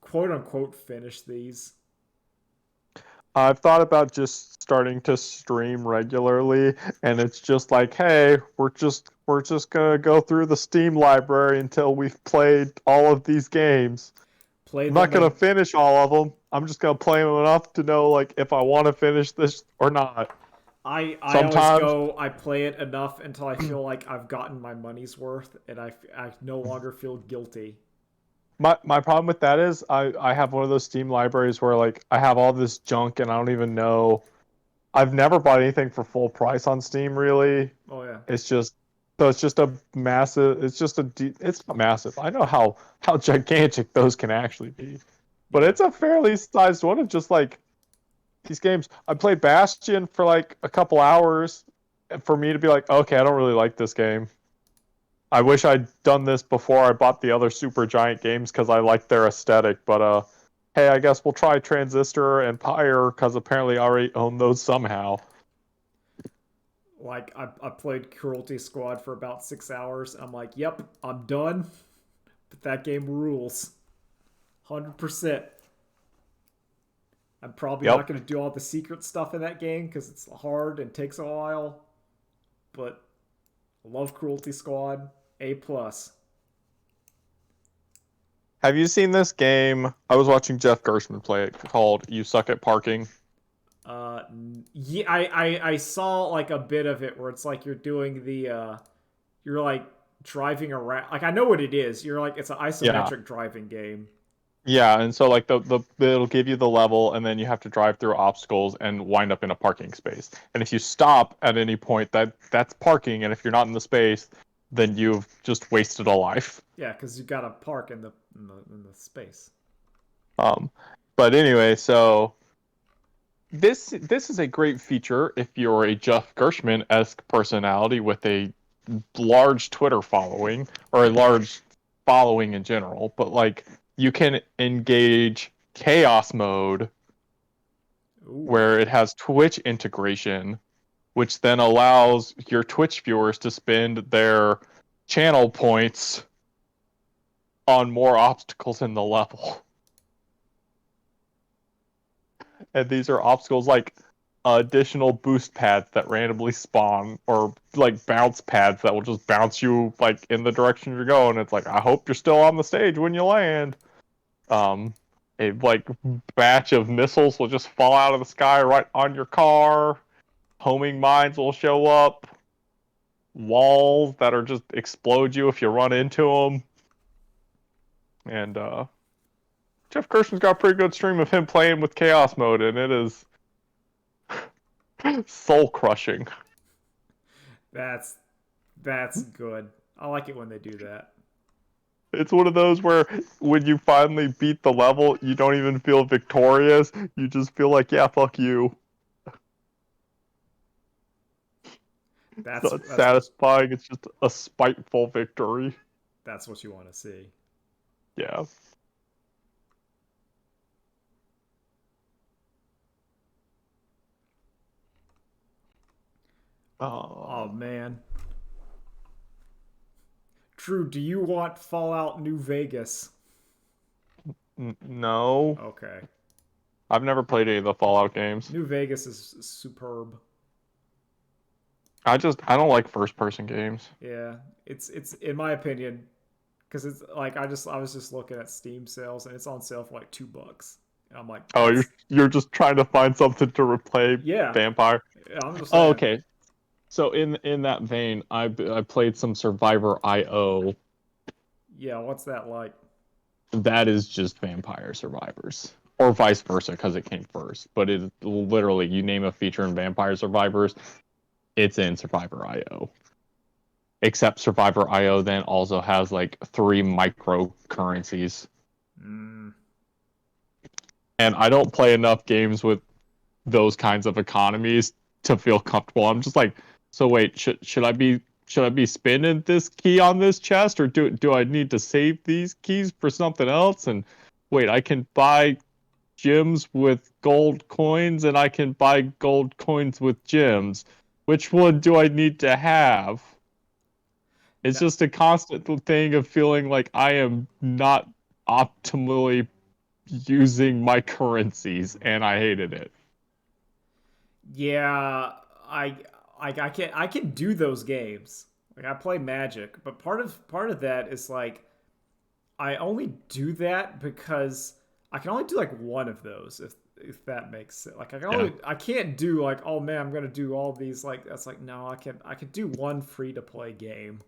[SPEAKER 2] quote unquote finish these.
[SPEAKER 1] I've thought about just starting to stream regularly, and it's just like, hey, we're just gonna go through the Steam library until we've played all of these games.
[SPEAKER 2] Play
[SPEAKER 1] I'm not
[SPEAKER 2] them
[SPEAKER 1] gonna
[SPEAKER 2] and
[SPEAKER 1] finish all of them. I'm just gonna play them enough to know like if I want to finish this or not.
[SPEAKER 2] I always
[SPEAKER 1] Sometimes
[SPEAKER 2] go, I play it enough until I feel like I've gotten my money's worth, and I no longer feel guilty.
[SPEAKER 1] my problem with that is I have one of those Steam libraries where like I have all this junk and I don't even know. I've never bought anything for full price on Steam really.
[SPEAKER 2] Oh yeah.
[SPEAKER 1] It's just so it's just a massive. It's just it's not massive. I know how gigantic those can actually be, but
[SPEAKER 2] Yeah.
[SPEAKER 1] it's a fairly sized one of just like these games. I played Bastion for like a couple hours, and for me to be like, okay, I don't really like this game. I wish I'd done this before I bought the other Super Giant games because I liked their aesthetic. But hey, I guess we'll try Transistor and Pyre because apparently I already own those somehow.
[SPEAKER 2] Like I played Cruelty Squad for about 6 hours. I'm like, yep, I'm done. But that game rules. 100%. I'm probably
[SPEAKER 1] Yep.
[SPEAKER 2] not going to do all the secret stuff in that game because it's hard and takes a while. But I love Cruelty Squad. A plus.
[SPEAKER 1] Have you seen this game? I was watching Jeff Gershman play it called "You Suck at Parking."
[SPEAKER 2] Yeah, I saw like a bit of it where it's like you're doing you're like driving around. Like I know what it is. You're like, it's an
[SPEAKER 1] Yeah,
[SPEAKER 2] isometric driving game.
[SPEAKER 1] Yeah, and so like the it'll give you the level, and then you have to drive through obstacles and wind up in a parking space. And if you stop at any point, that's parking, and if you're not in the space, then you've just wasted a life.
[SPEAKER 2] Yeah, because you gotta park in the space.
[SPEAKER 1] Um, but anyway, so this is a great feature if you're a Jeff Gershman-esque personality with a large Twitter following or a large following in general. But like you can engage chaos mode
[SPEAKER 2] Ooh,
[SPEAKER 1] where it has Twitch integration, which then allows your Twitch viewers to spend their channel points on more obstacles in the level. And these are obstacles like additional boost pads that randomly spawn, or like bounce pads that will just bounce you like in the direction you're going. It's like, I hope you're still on the stage when you land. Um, a like batch of missiles will just fall out of the sky right on your car. Homing mines will show up. Walls that are just explode you if you run into them. And Jeff Kirschman's got a pretty good stream of him playing with chaos mode, and it is soul crushing.
[SPEAKER 2] that's that's good. I like it when they do that.
[SPEAKER 1] It's one of those where when you finally beat the level, you don't even feel victorious. You just feel like, yeah, fuck you. It's
[SPEAKER 2] That's
[SPEAKER 1] not
[SPEAKER 2] that's what
[SPEAKER 1] satisfying. It's just a spiteful victory.
[SPEAKER 2] that's what you want to see.
[SPEAKER 1] Yeah.
[SPEAKER 2] Oh
[SPEAKER 1] Um,
[SPEAKER 2] man, Drew, do you want Fallout New Vegas?
[SPEAKER 1] no.
[SPEAKER 2] Okay,
[SPEAKER 1] I've never played any of the Fallout games.
[SPEAKER 2] New Vegas is superb.
[SPEAKER 1] I don't like first person games.
[SPEAKER 2] Yeah, it's in my opinion because it's like I was just looking at Steam sales and it's on sale for like $2, and I'm like,
[SPEAKER 1] Oh, you're
[SPEAKER 2] that's
[SPEAKER 1] you're just trying to find something to replay
[SPEAKER 2] yeah.
[SPEAKER 1] Vampire.
[SPEAKER 2] I'm just
[SPEAKER 1] Oh,
[SPEAKER 2] saying.
[SPEAKER 1] okay. So in that vein, I played some Survivor IO.
[SPEAKER 2] Yeah, what's that like?
[SPEAKER 1] That is just Vampire Survivors, or vice versa, because it came first. But it literally, you name a feature in Vampire Survivors, it's in Survivor IO. Except Survivor IO then also has like 3 microcurrencies,
[SPEAKER 2] Mm,
[SPEAKER 1] and I don't play enough games with those kinds of economies to feel comfortable. I'm just like, so wait, should I be spending this key on this chest, or do I need to save these keys for something else? And wait, I can buy gems with gold coins, and I can buy gold coins with gems. Which one do I need to have? It's
[SPEAKER 2] no,
[SPEAKER 1] just a constant thing of feeling like I am not optimally using my currencies, and I hated it.
[SPEAKER 2] yeah, I I can do those games. Like I play Magic, but part of that is like I only do that because I can only do like one of those if that makes sense. Like
[SPEAKER 1] Yeah.
[SPEAKER 2] I can't do like, oh man, I'm gonna do all these, like that's like, no, I could do one free to play game.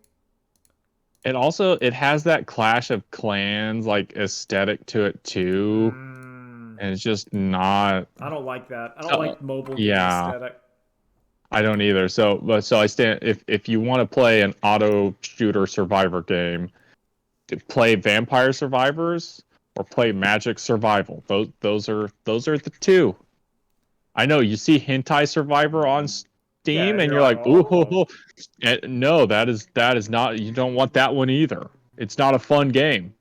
[SPEAKER 1] And also, it has that Clash of Clans like aesthetic to it too,
[SPEAKER 2] Mm,
[SPEAKER 1] and it's just not.
[SPEAKER 2] I don't like that. I don't
[SPEAKER 1] Uh,
[SPEAKER 2] like mobile game
[SPEAKER 1] yeah,
[SPEAKER 2] aesthetic.
[SPEAKER 1] I don't either. So I stand if you want to play an auto shooter survivor game, to play Vampire Survivors or play Magic Survival. Those are the two. I know you see Hentai Survivor on
[SPEAKER 2] Yeah,
[SPEAKER 1] Steam,
[SPEAKER 2] and
[SPEAKER 1] and
[SPEAKER 2] you're
[SPEAKER 1] you're
[SPEAKER 2] like,
[SPEAKER 1] like, ooh, ho,
[SPEAKER 2] oh.
[SPEAKER 1] ho. No, that is not. You don't want that one either. It's not a fun game,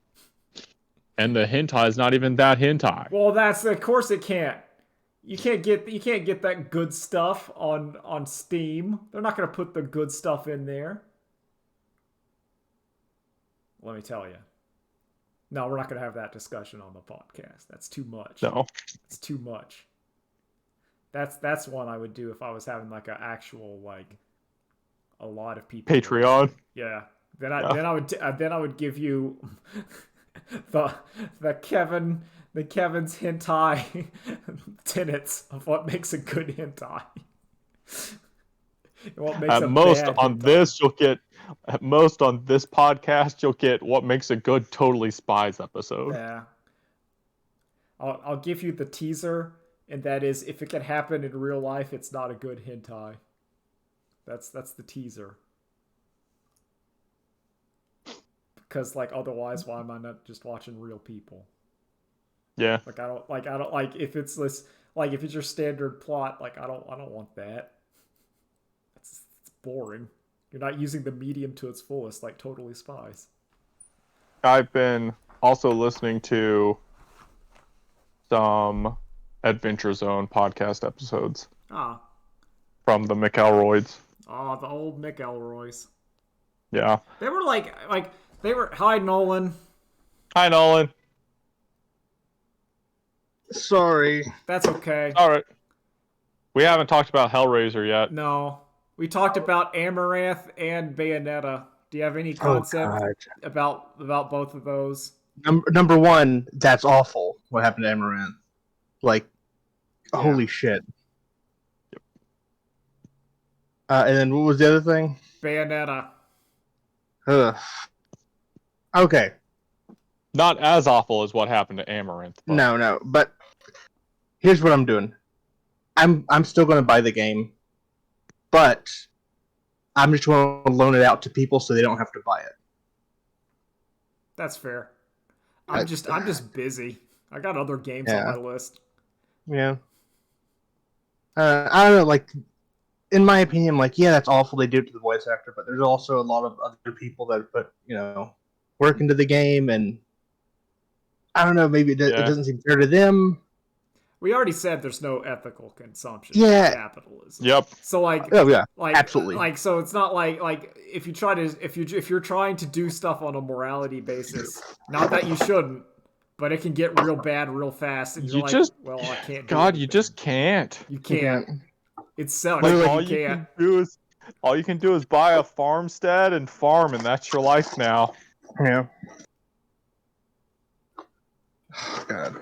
[SPEAKER 1] and the hentai is not even that hentai.
[SPEAKER 2] Well, that's of course it can't. You can't get that good stuff on Steam. They're not gonna put the good stuff in there. Let me tell you. No, we're not gonna have that discussion on the podcast. That's too much.
[SPEAKER 1] No,
[SPEAKER 2] It's too much. That's one I would do if I was having like an actual like a lot of people
[SPEAKER 1] Patreon.
[SPEAKER 2] listening. Yeah.
[SPEAKER 1] Yeah,
[SPEAKER 2] Then I would give you the the Kevin's hentai tenets of what makes a good hentai. And what makes
[SPEAKER 1] at
[SPEAKER 2] a
[SPEAKER 1] most
[SPEAKER 2] bad
[SPEAKER 1] on
[SPEAKER 2] hentai.
[SPEAKER 1] this you'll get. At most on this podcast, you'll get what makes a good Totally Spies episode.
[SPEAKER 2] Yeah. I'll give you the teaser, and that is if it can happen in real life, it's not a good hentai. That's the teaser. Because like otherwise, why am I not just watching real people?
[SPEAKER 1] Yeah.
[SPEAKER 2] Like I don't like if it's this like if it's your standard plot. Like I don't want that. It's boring. You're not using the medium to its fullest, like Totally Spies.
[SPEAKER 1] I've been also listening to some Adventure Zone podcast episodes
[SPEAKER 2] Ah,
[SPEAKER 1] from the McElroys.
[SPEAKER 2] oh, the old Mick Elroys.
[SPEAKER 1] Yeah.
[SPEAKER 2] They were they were. Hi, Nolan.
[SPEAKER 1] Hi, Nolan.
[SPEAKER 3] Sorry.
[SPEAKER 2] That's okay.
[SPEAKER 1] All right. We haven't talked about Hellraiser yet.
[SPEAKER 2] No, we talked about Amaranth and Bayonetta. Do you have any concept about both of those?
[SPEAKER 3] Number one, that's awful. What happened to Amaranth? Like, holy shit.
[SPEAKER 1] Yep.
[SPEAKER 3] And then what was the other thing?
[SPEAKER 2] Bayonetta.
[SPEAKER 3] Ugh. Okay.
[SPEAKER 1] Not as awful as what happened to Amaranth. But...
[SPEAKER 3] No. But here's what I'm doing. I'm still going to buy the game, but I'm just going to loan it out to people so they don't have to buy it.
[SPEAKER 2] That's fair. I'm just busy. I got other games on my list.
[SPEAKER 3] Yeah. I don't know, like, in my opinion, like, yeah, that's awful they do it to the voice actor, but there's also a lot of other people that put, work into the game, and I don't know, maybe it doesn't seem fair to them.
[SPEAKER 2] We already said there's no ethical consumption of capitalism.
[SPEAKER 1] Yep.
[SPEAKER 2] So like,
[SPEAKER 3] oh yeah,
[SPEAKER 2] like
[SPEAKER 3] absolutely.
[SPEAKER 2] Like so, it's not like if you're trying to do stuff on a morality basis, not that you shouldn't, but it can get real bad real fast, and you're well, I can't.
[SPEAKER 1] God, you just can't.
[SPEAKER 2] You can't. It sucks.
[SPEAKER 1] Like all you can do is buy a farmstead and farm, and that's your life now.
[SPEAKER 3] Yeah. God.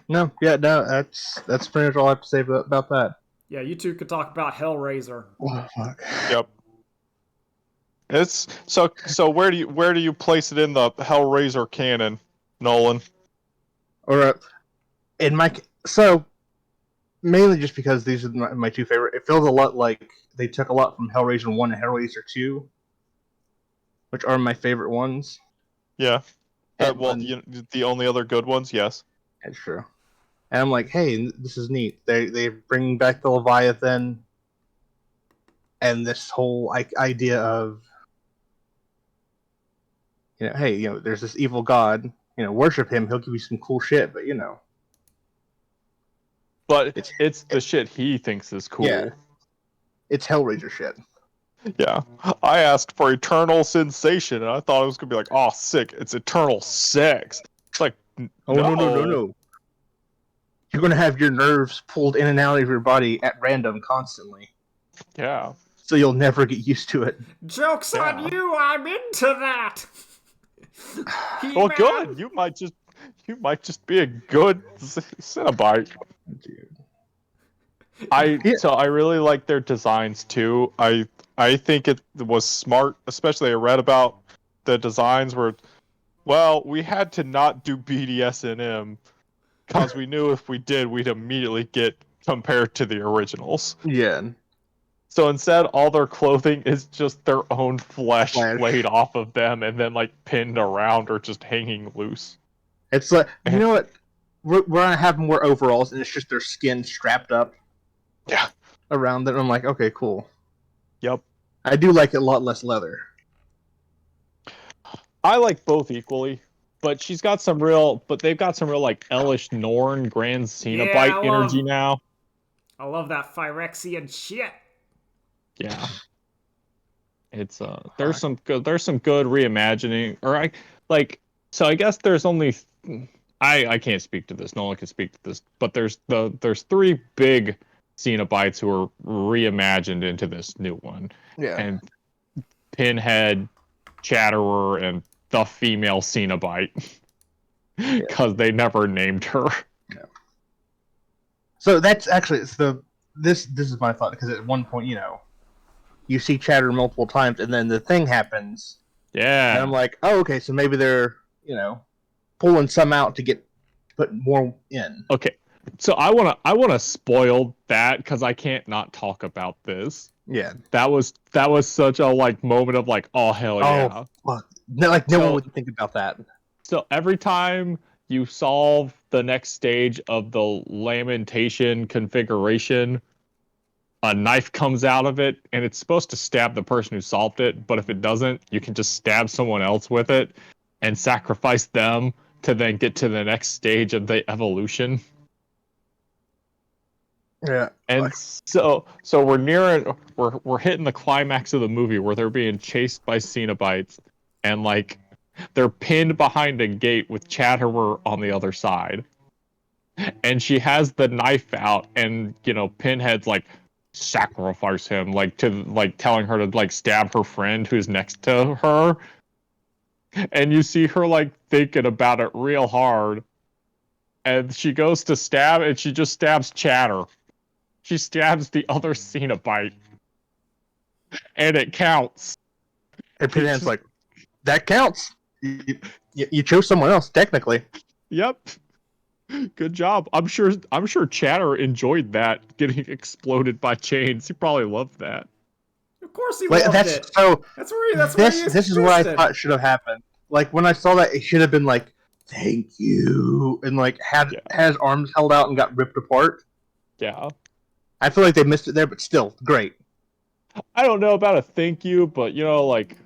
[SPEAKER 3] No, that's pretty much all I have to say about that.
[SPEAKER 2] Yeah, you two could talk about Hellraiser.
[SPEAKER 3] Oh, fuck.
[SPEAKER 1] Yep. It's so where do you place it in the Hellraiser canon, Nolan?
[SPEAKER 3] Or mainly just because these are my two favorite. It feels a lot like they took a lot from Hellraiser 1 and Hellraiser 2, which are my favorite ones.
[SPEAKER 1] Yeah. The only other good ones, yes.
[SPEAKER 3] That's true. And I'm like, hey, this is neat. They bring back the Leviathan, and this whole idea of, hey, there's this evil god. Worship him. He'll give you some cool shit. But
[SPEAKER 1] But it's the shit he thinks is cool.
[SPEAKER 3] Yeah. It's Hellraiser shit.
[SPEAKER 1] Yeah. I asked for eternal sensation, and I thought it was gonna be like, oh, sick. It's eternal sex. It's like,
[SPEAKER 3] no. You're going to have your nerves pulled in and out of your body at random constantly.
[SPEAKER 1] Yeah.
[SPEAKER 3] So you'll never get used to it.
[SPEAKER 2] Joke's on you, I'm into that.
[SPEAKER 1] Well, good. You might just be a good Cenobite.
[SPEAKER 3] Dude.
[SPEAKER 1] So I really like their designs too. I think it was smart, especially I read about the designs where, well, we had to not do BDSM because we knew if we did, we'd immediately get compared to the originals.
[SPEAKER 3] Yeah.
[SPEAKER 1] So instead, all their clothing is just their own flesh laid off of them and then like pinned around or just hanging loose.
[SPEAKER 3] It's like, you know what? We're gonna have them wear overalls, and it's just their skin strapped up.
[SPEAKER 1] Yeah.
[SPEAKER 3] Around them. I'm like, okay, cool.
[SPEAKER 1] Yep.
[SPEAKER 3] I do like a lot less leather.
[SPEAKER 1] I like both equally, but they've got some real like Elish Norn Grand Cenobite energy now.
[SPEAKER 2] I love that Phyrexian shit.
[SPEAKER 1] Yeah. It's there's some good reimagining, so I guess there's only I can't speak to this. No one can speak to this, but there's three big Cenobites who are reimagined into this new one.
[SPEAKER 3] Yeah.
[SPEAKER 1] And Pinhead, Chatterer, and the female Cenobite. Because they never named her.
[SPEAKER 3] Yeah. So that's actually this is my thought, because at one point, you see Chatterer multiple times, and then the thing happens.
[SPEAKER 1] Yeah.
[SPEAKER 3] And I'm like, oh, okay, so maybe they're, pulling some out to get put more in.
[SPEAKER 1] Okay, so I wanna spoil that because I can't not talk about this.
[SPEAKER 3] Yeah.
[SPEAKER 1] That was such a like moment of like, oh hell yeah.
[SPEAKER 3] Oh, fuck. No, like no one
[SPEAKER 1] So
[SPEAKER 3] would think about that.
[SPEAKER 1] so every time you solve the next stage of the lamentation configuration, a knife comes out of it, and it's supposed to stab the person who solved it. But if it doesn't, you can just stab someone else with it and sacrifice them to then get to the next stage of the evolution.
[SPEAKER 3] Yeah.
[SPEAKER 1] And so we're hitting the climax of the movie where they're being chased by Cenobites, and like they're pinned behind a gate with Chatterer on the other side. And she has the knife out, and Pinhead's like, sacrifice him, like to like telling her to like stab her friend who's next to her. And you see her like thinking about it real hard. And she goes to stab, and she just stabs Chatter. She stabs the other Cenobite. And it counts.
[SPEAKER 3] And Pinhead's like, that counts. You chose someone else, technically.
[SPEAKER 1] Yep. Good job. I'm sure Chatter enjoyed that, getting exploded by chains. He probably loved that.
[SPEAKER 2] Of course he loved it.
[SPEAKER 3] So
[SPEAKER 2] That's where
[SPEAKER 3] this is what I thought should have happened. Like when I saw that, it should have been like, thank you, and like had his arms held out and got ripped apart.
[SPEAKER 1] Yeah.
[SPEAKER 3] I feel like they missed it there, but still great.
[SPEAKER 1] I don't know about a thank you, but like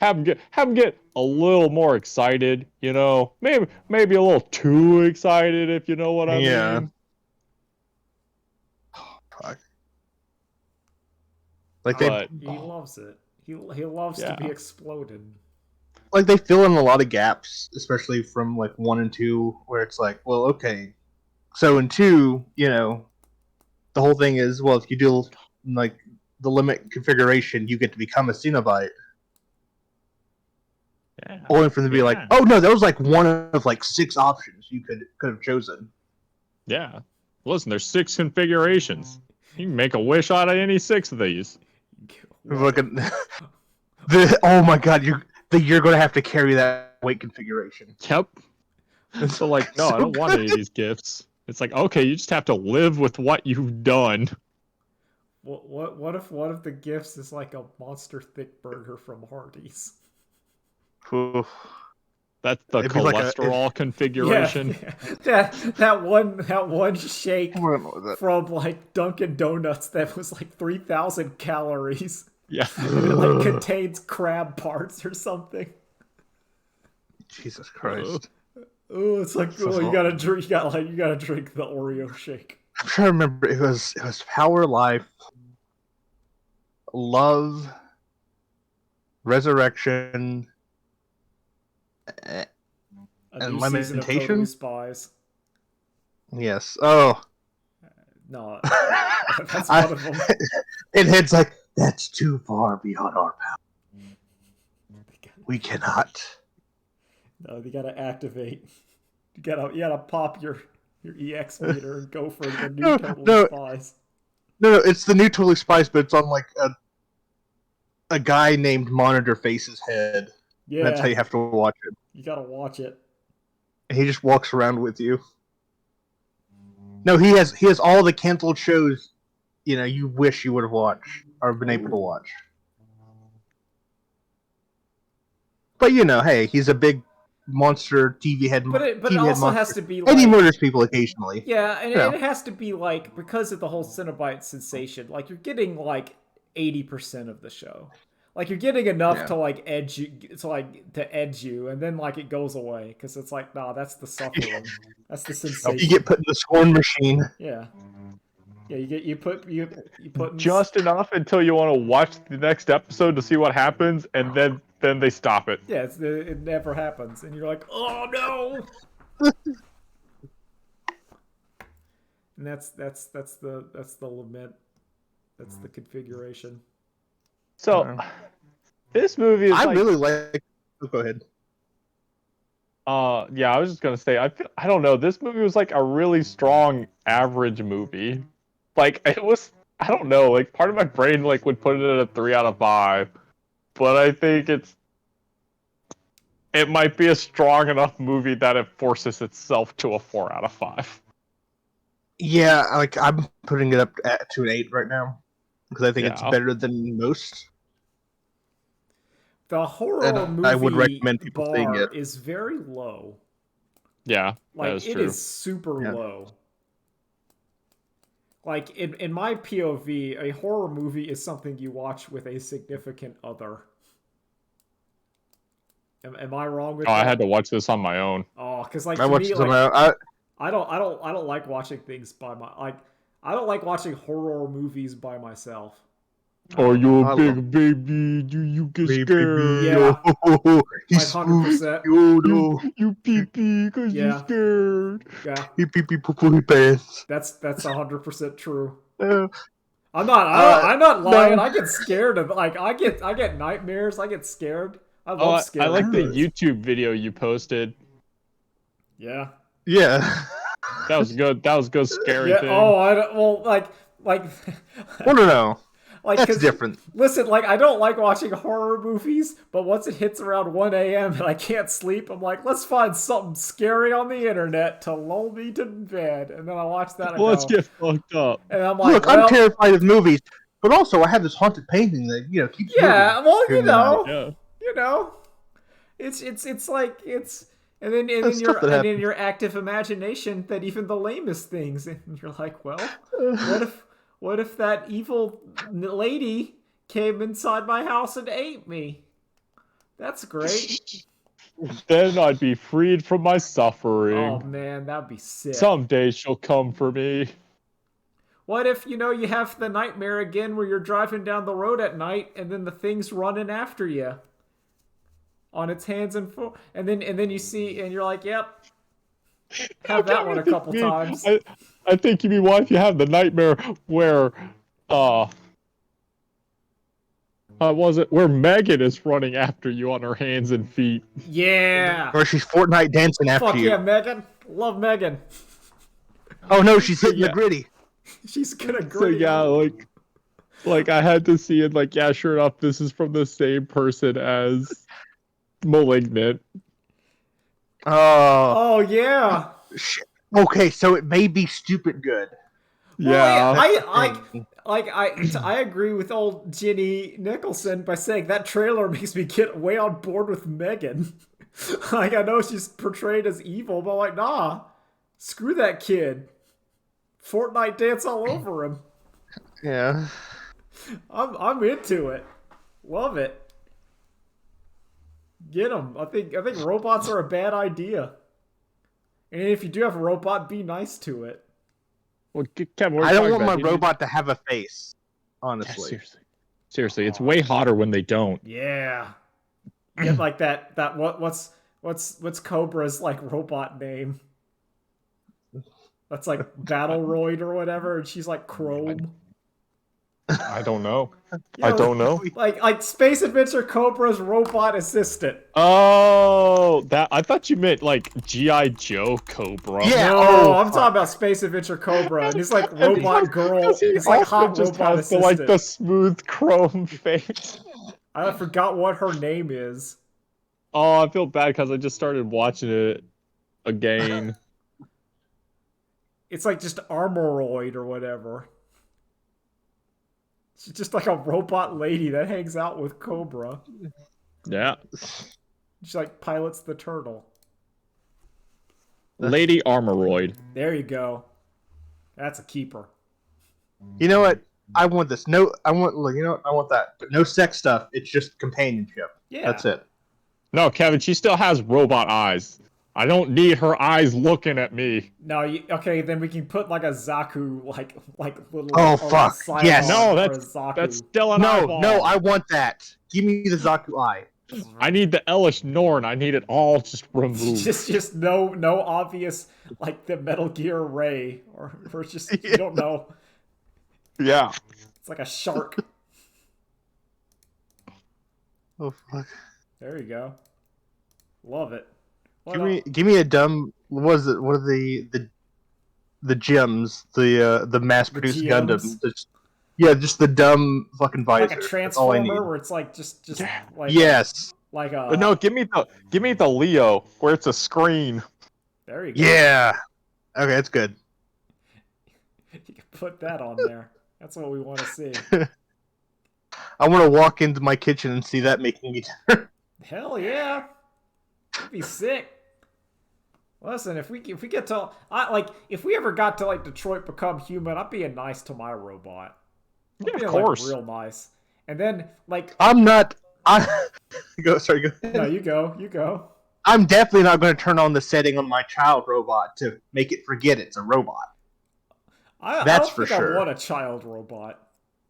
[SPEAKER 1] have him get a little more excited, maybe a little too excited, if you know what I mean.
[SPEAKER 3] Oh, fuck. Like
[SPEAKER 2] he loves it. He loves to be exploded.
[SPEAKER 3] Like they fill in a lot of gaps, especially from like 1 and 2, where it's like, well, okay, so in 2, the whole thing is, well, if you do like the limit configuration, you get to become a Cenobite.
[SPEAKER 1] Yeah.
[SPEAKER 3] Only for them to be like, oh no, that was like one of like 6 options you could have chosen.
[SPEAKER 1] Yeah. Listen, there's 6 configurations. You can make a wish out of any 6 of these.
[SPEAKER 3] Oh my god, you're going to have to carry that weight configuration.
[SPEAKER 1] Yep. So like, no, I don't want any of these gifts. It's like, okay, you just have to live with what you've done.
[SPEAKER 2] What if the gifts is like a monster thick burger from Hardee's?
[SPEAKER 1] Oof. That's the cholesterol configuration.
[SPEAKER 2] Yeah. That one shake from like Dunkin' Donuts that was like 3,000 calories.
[SPEAKER 1] Yeah.
[SPEAKER 2] And it like contains crab parts or something.
[SPEAKER 3] Jesus Christ.
[SPEAKER 2] Oh, it's like you gotta drink the Oreo shake.
[SPEAKER 3] I'm trying to remember. It was Power, Life, Love, Resurrection, and Lamentation.
[SPEAKER 2] Spies.
[SPEAKER 3] Yes. Oh.
[SPEAKER 2] No, that's one of them.
[SPEAKER 3] And Head's like, that's too far beyond our power. We cannot.
[SPEAKER 2] No, they gotta activate. You gotta pop your EX meter and go for the new Totally Spies.
[SPEAKER 3] No, it's the new Totally Spies, but it's on like a guy named Monitor Face's head. Yeah, that's how you have to watch it.
[SPEAKER 2] You gotta watch it.
[SPEAKER 3] And he just walks around with you. No, he has all the canceled shows, you wish you would have watched or been able to watch. But hey, he's a big monster TV head.
[SPEAKER 2] But it
[SPEAKER 3] TV
[SPEAKER 2] also
[SPEAKER 3] monster.
[SPEAKER 2] has to be like,
[SPEAKER 3] and he murders people occasionally.
[SPEAKER 2] Yeah, and it has to be like, because of the whole Cenobite sensation, like you're getting like 80% of the show. Like you're getting enough to like edge you, to edge you, and then like it goes away because it's like, nah, that's the suffering, that's the sensation.
[SPEAKER 3] You get put in the scorn machine.
[SPEAKER 2] Yeah. Yeah, you put
[SPEAKER 1] just enough until you want to watch the next episode to see what happens, and then they stop it.
[SPEAKER 2] Yeah, it never happens, and you're like, oh no. And that's the lament. That's the configuration.
[SPEAKER 1] So, this movie is
[SPEAKER 3] really like. Oh, go ahead.
[SPEAKER 1] Yeah, I was just gonna say, I don't know. This movie was like a really strong average movie. Like it was, I don't know. Like part of my brain like would put it at a 3 out of 5, but I think it's it might be a strong enough movie that it forces itself to a 4 out of 5.
[SPEAKER 3] Yeah, like I'm putting it up to an 8 right now because I think it's
[SPEAKER 1] Yeah.
[SPEAKER 3] better than most.
[SPEAKER 2] The horror
[SPEAKER 3] And I would
[SPEAKER 2] movie
[SPEAKER 3] recommend people seeing
[SPEAKER 2] bar
[SPEAKER 3] it.
[SPEAKER 2] is very low.
[SPEAKER 1] Yeah, that
[SPEAKER 2] Like
[SPEAKER 1] is
[SPEAKER 2] it
[SPEAKER 1] true.
[SPEAKER 2] is super
[SPEAKER 3] Yeah.
[SPEAKER 2] low. Like in my POV, a horror movie is something you watch with a significant other. Am I wrong with
[SPEAKER 1] Oh,
[SPEAKER 2] that?
[SPEAKER 1] I had to watch this on my own.
[SPEAKER 2] Oh, because like
[SPEAKER 3] I
[SPEAKER 2] to
[SPEAKER 3] watched
[SPEAKER 2] me,
[SPEAKER 3] this on
[SPEAKER 2] like
[SPEAKER 3] my own.
[SPEAKER 2] I don't like watching things by my like. I don't like watching horror movies by myself.
[SPEAKER 1] Oh, you
[SPEAKER 3] I
[SPEAKER 1] a
[SPEAKER 3] love
[SPEAKER 1] big baby? Do you get
[SPEAKER 3] Baby,
[SPEAKER 1] scared?
[SPEAKER 2] Yeah.
[SPEAKER 3] he's
[SPEAKER 2] Like
[SPEAKER 3] spooked.
[SPEAKER 2] 100%.
[SPEAKER 3] Oh
[SPEAKER 1] You
[SPEAKER 3] no,
[SPEAKER 1] you pee pee because you
[SPEAKER 2] Yeah.
[SPEAKER 1] scared.
[SPEAKER 2] Yeah,
[SPEAKER 3] he pee pee poo poo pants.
[SPEAKER 2] that's 100% true.
[SPEAKER 3] Uh,
[SPEAKER 2] I'm not lying.
[SPEAKER 3] no.
[SPEAKER 2] I get scared of like I get nightmares. I get scared. I
[SPEAKER 1] Oh,
[SPEAKER 2] love
[SPEAKER 1] I
[SPEAKER 2] scary
[SPEAKER 1] like the
[SPEAKER 2] movies.
[SPEAKER 1] YouTube video you posted.
[SPEAKER 2] Yeah.
[SPEAKER 3] Yeah.
[SPEAKER 1] That was good. That was a good scary
[SPEAKER 2] Yeah.
[SPEAKER 1] thing.
[SPEAKER 2] Oh, I don't. Well, like.
[SPEAKER 3] Well, no.
[SPEAKER 2] Like,
[SPEAKER 3] That's
[SPEAKER 2] 'cause-
[SPEAKER 3] different.
[SPEAKER 2] Listen, like I don't like watching horror movies, but once it hits around 1 a.m. and I can't sleep, I'm like, let's find something scary on the internet to lull me to bed, and then I watch that. And
[SPEAKER 1] Let's
[SPEAKER 2] go,
[SPEAKER 1] get fucked up.
[SPEAKER 2] and I'm like,
[SPEAKER 3] Look,
[SPEAKER 2] well,
[SPEAKER 3] I'm terrified of movies, but also I have this haunted painting that keeps
[SPEAKER 2] yeah,
[SPEAKER 3] moving
[SPEAKER 2] well,
[SPEAKER 3] during the night.
[SPEAKER 1] Yeah.
[SPEAKER 2] you know, it's like it's. And then,
[SPEAKER 3] That's stuff that
[SPEAKER 2] in your active imagination, that even the lamest things, and you're like, well, what if that evil lady came inside my house and ate me? That's great.
[SPEAKER 1] Then I'd be freed from my suffering.
[SPEAKER 2] Oh man, that'd be sick.
[SPEAKER 1] Someday she'll come for me.
[SPEAKER 2] What if you have the nightmare again where you're driving down the road at night and then the thing's running after you on its hands and foot, and then you see and you're like, yep, have that one a couple times.
[SPEAKER 1] I think you mean what if you have the nightmare where was it where Megan is running after you on her hands and feet?
[SPEAKER 2] Yeah.
[SPEAKER 3] Or she's Fortnite dancing after
[SPEAKER 2] Fuck
[SPEAKER 3] you.
[SPEAKER 2] yeah, Megan. Love Megan.
[SPEAKER 3] Oh no, she's hitting
[SPEAKER 1] Yeah.
[SPEAKER 3] the gritty.
[SPEAKER 2] She's gonna
[SPEAKER 1] So
[SPEAKER 2] gritty.
[SPEAKER 1] yeah, like I had to see it. Like yeah, sure enough, this is from the same person as Malignant.
[SPEAKER 2] Oh yeah.
[SPEAKER 3] Shit. Okay, so it may be stupid good.
[SPEAKER 1] Yeah.
[SPEAKER 2] I agree with old Ginny Nicholson by saying that trailer makes me get way on board with Megan. Like I know she's portrayed as evil, but like nah, screw that kid. Fortnite dance all over him.
[SPEAKER 3] Yeah.
[SPEAKER 2] I'm into it. Love it. Get him. I think robots are a bad idea. And if you do have a robot, be nice to it.
[SPEAKER 1] Well, Kevin,
[SPEAKER 3] I don't want my robot to have a face. Honestly.
[SPEAKER 1] Yeah, seriously, it's way hotter when they don't.
[SPEAKER 2] Yeah. Get like that what's Cobra's like robot name? That's like Battleroid or whatever, and she's like Chrome.
[SPEAKER 1] I don't know.
[SPEAKER 2] You
[SPEAKER 1] I don't know.
[SPEAKER 2] Like Space Adventure Cobra's robot assistant.
[SPEAKER 1] Oh, that I thought you meant like G.I. Joe Cobra.
[SPEAKER 3] Yeah.
[SPEAKER 2] No,
[SPEAKER 3] Oh,
[SPEAKER 2] I'm talking about Space Adventure Cobra, and he's like robot girl. He's like hot
[SPEAKER 1] just
[SPEAKER 2] robot
[SPEAKER 1] has the,
[SPEAKER 2] assistant.
[SPEAKER 1] like the smooth chrome face.
[SPEAKER 2] I forgot what her name is.
[SPEAKER 1] Oh, I feel bad because I just started watching it again.
[SPEAKER 2] It's like just Armoroid or whatever. She's just like a robot lady that hangs out with Cobra.
[SPEAKER 1] Yeah.
[SPEAKER 2] She like pilots the turtle.
[SPEAKER 1] Lady Armoroid.
[SPEAKER 2] There you go. That's a keeper.
[SPEAKER 3] You know what? I want this. No, I want. You know what? I want that. But no sex stuff. It's just companionship.
[SPEAKER 2] Yeah.
[SPEAKER 3] That's it.
[SPEAKER 1] No, Kevin, she still has robot eyes. I don't need her eyes looking at me.
[SPEAKER 2] No, okay, then we can put like a Zaku, like little.
[SPEAKER 3] Oh,
[SPEAKER 2] or a
[SPEAKER 3] fuck.
[SPEAKER 2] Sidon
[SPEAKER 3] Yes.
[SPEAKER 1] No,
[SPEAKER 2] or a
[SPEAKER 1] that's
[SPEAKER 2] Zaku.
[SPEAKER 1] still an
[SPEAKER 3] No,
[SPEAKER 1] eyeball.
[SPEAKER 3] no, I want that. Give me the Zaku eye.
[SPEAKER 1] I need the Elish Norn. I need it all just removed.
[SPEAKER 2] just no obvious like the Metal Gear Ray or it's just you don't know.
[SPEAKER 1] Yeah.
[SPEAKER 2] It's like a shark.
[SPEAKER 3] Oh fuck.
[SPEAKER 2] There you go. Love it. What
[SPEAKER 3] Give me a dumb. What was it? What are the gems? The mass-produced
[SPEAKER 2] GMs?
[SPEAKER 3] Gundam. Yeah, just the dumb fucking visor.
[SPEAKER 2] like a
[SPEAKER 3] That's all I need.
[SPEAKER 2] transformer where it's like just like
[SPEAKER 3] Yes.
[SPEAKER 2] Like
[SPEAKER 1] No, give me the Leo where it's a screen.
[SPEAKER 2] There you go.
[SPEAKER 3] Yeah. Okay, that's good.
[SPEAKER 2] You can put that on there. That's what we want to see.
[SPEAKER 3] I want to walk into my kitchen and see that making me dinner.
[SPEAKER 2] Hell yeah. That'd be sick. Listen, if we get to if we ever got to like Detroit Become Human, I'd be nice to my robot.
[SPEAKER 1] Yeah, of
[SPEAKER 2] Like,
[SPEAKER 1] course.
[SPEAKER 2] real nice. And then like
[SPEAKER 3] I'm not. Go ahead.
[SPEAKER 2] No, you go.
[SPEAKER 3] I'm definitely not going to turn on the setting on my child robot to make it forget it's a robot.
[SPEAKER 2] I
[SPEAKER 3] That's
[SPEAKER 2] don't
[SPEAKER 3] for
[SPEAKER 2] think
[SPEAKER 3] sure.
[SPEAKER 2] I want a child robot.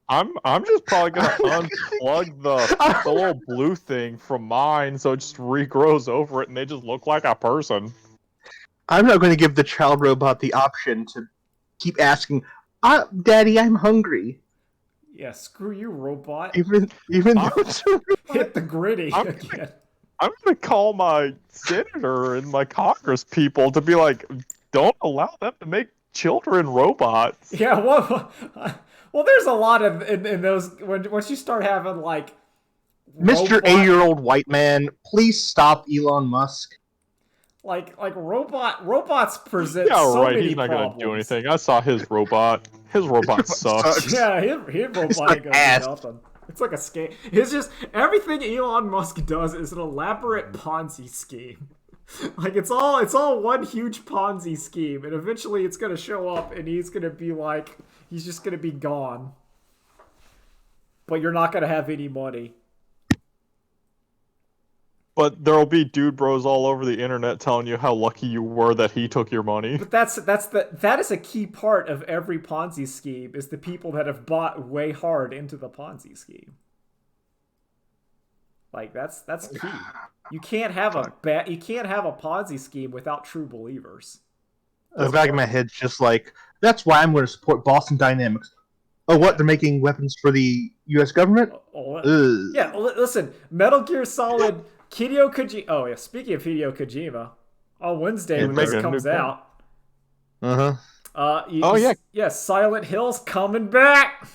[SPEAKER 1] I'm just probably gonna unplug the little blue thing from mine so it just regrows over it and they just look like a person.
[SPEAKER 3] I'm not going to give the child robot the option to keep asking, Daddy, I'm hungry.
[SPEAKER 2] Yeah, screw you, robot.
[SPEAKER 3] Even though it's a robot.
[SPEAKER 2] Hit the gritty again.
[SPEAKER 1] I'm gonna call my senator and my Congress people to be like, don't allow them to make children robots.
[SPEAKER 2] Yeah, well, there's a lot of in those once you start having like
[SPEAKER 3] Mr. 8-year-old white man, please stop Elon Musk.
[SPEAKER 2] Like robots present
[SPEAKER 1] Yeah,
[SPEAKER 2] so
[SPEAKER 1] right.
[SPEAKER 2] many
[SPEAKER 1] He's not
[SPEAKER 2] problems.
[SPEAKER 1] gonna do anything. I saw his robot. His robot sucks.
[SPEAKER 2] Yeah, his robot ain't gonna do nothing. It's like a scam. It's just everything Elon Musk does is an elaborate Ponzi scheme. Like it's all one huge Ponzi scheme, and eventually it's gonna show up, and he's just gonna be gone. But you're not gonna have any money.
[SPEAKER 1] But there'll be dude bros all over the internet telling you how lucky you were that he took your money.
[SPEAKER 2] But that is a key part of every Ponzi scheme is the people that have bought way hard into the Ponzi scheme. Like that's key. You can't have a Ponzi scheme without true believers.
[SPEAKER 3] The back of my head's just like, that's why I'm going to support Boston Dynamics. Oh, what? They're making weapons for the U.S. government?
[SPEAKER 2] Yeah, listen, Metal Gear Solid, Hideo Kojima. Oh yeah, speaking of Hideo Kojima, on Wednesday when this comes out. Yeah, Silent Hill's coming back.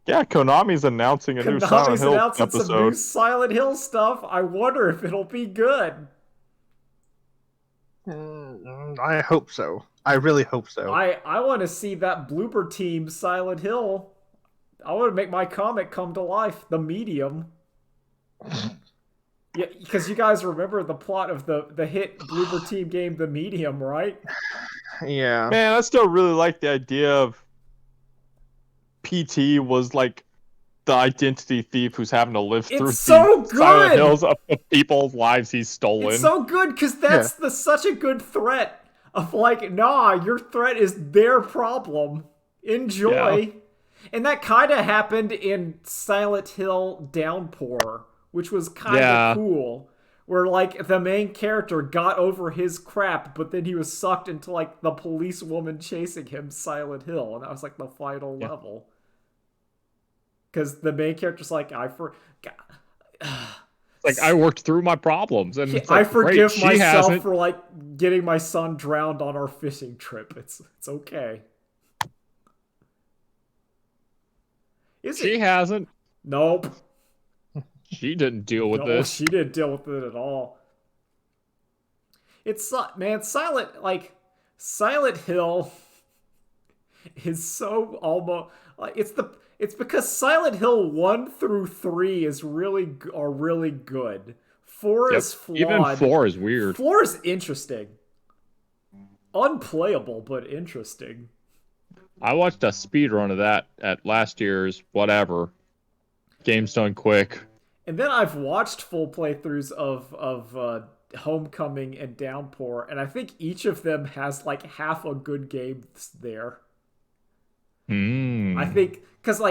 [SPEAKER 1] Yeah, Konami's announcing a new Silent Hill episode.
[SPEAKER 2] Some new Silent Hill stuff. I wonder if it'll be good.
[SPEAKER 3] I hope so. I really hope so.
[SPEAKER 2] I want to see that blooper team Silent Hill. I want to make my comic come to life. The Medium. Yeah, because you guys remember the plot of the hit blooper team game, The Medium, right?
[SPEAKER 3] Yeah.
[SPEAKER 1] Man, I still really like the idea of PT was like the identity thief who's having to live through the Silent Hills of the people's lives he's stolen.
[SPEAKER 2] It's so good because that's such a good threat of like, nah, your threat is their problem. Enjoy. Yeah. And that kind of happened in Silent Hill Downpour, which was kind of cool. Where like the main character got over his crap, but then he was sucked into like the police woman chasing him Silent Hill, and that was like the final level. Because the main character's like, I
[SPEAKER 1] worked through my problems, and it's
[SPEAKER 2] I forgive myself for like getting my son drowned on our fishing trip. It's okay.
[SPEAKER 1] She hasn't.
[SPEAKER 2] Nope.
[SPEAKER 1] She didn't deal with this.
[SPEAKER 2] She didn't deal with it at all. It's man, Silent Hill is so almost like it's because Silent Hill 1 through 3 are really good. 4 is flawed.
[SPEAKER 1] Even 4 is weird.
[SPEAKER 2] 4 is interesting. Unplayable, but interesting.
[SPEAKER 1] I watched a speedrun of that at last year's whatever. Game's Done Quick.
[SPEAKER 2] And then I've watched full playthroughs of Homecoming and Downpour, and I think each of them has like half a good game there. I think because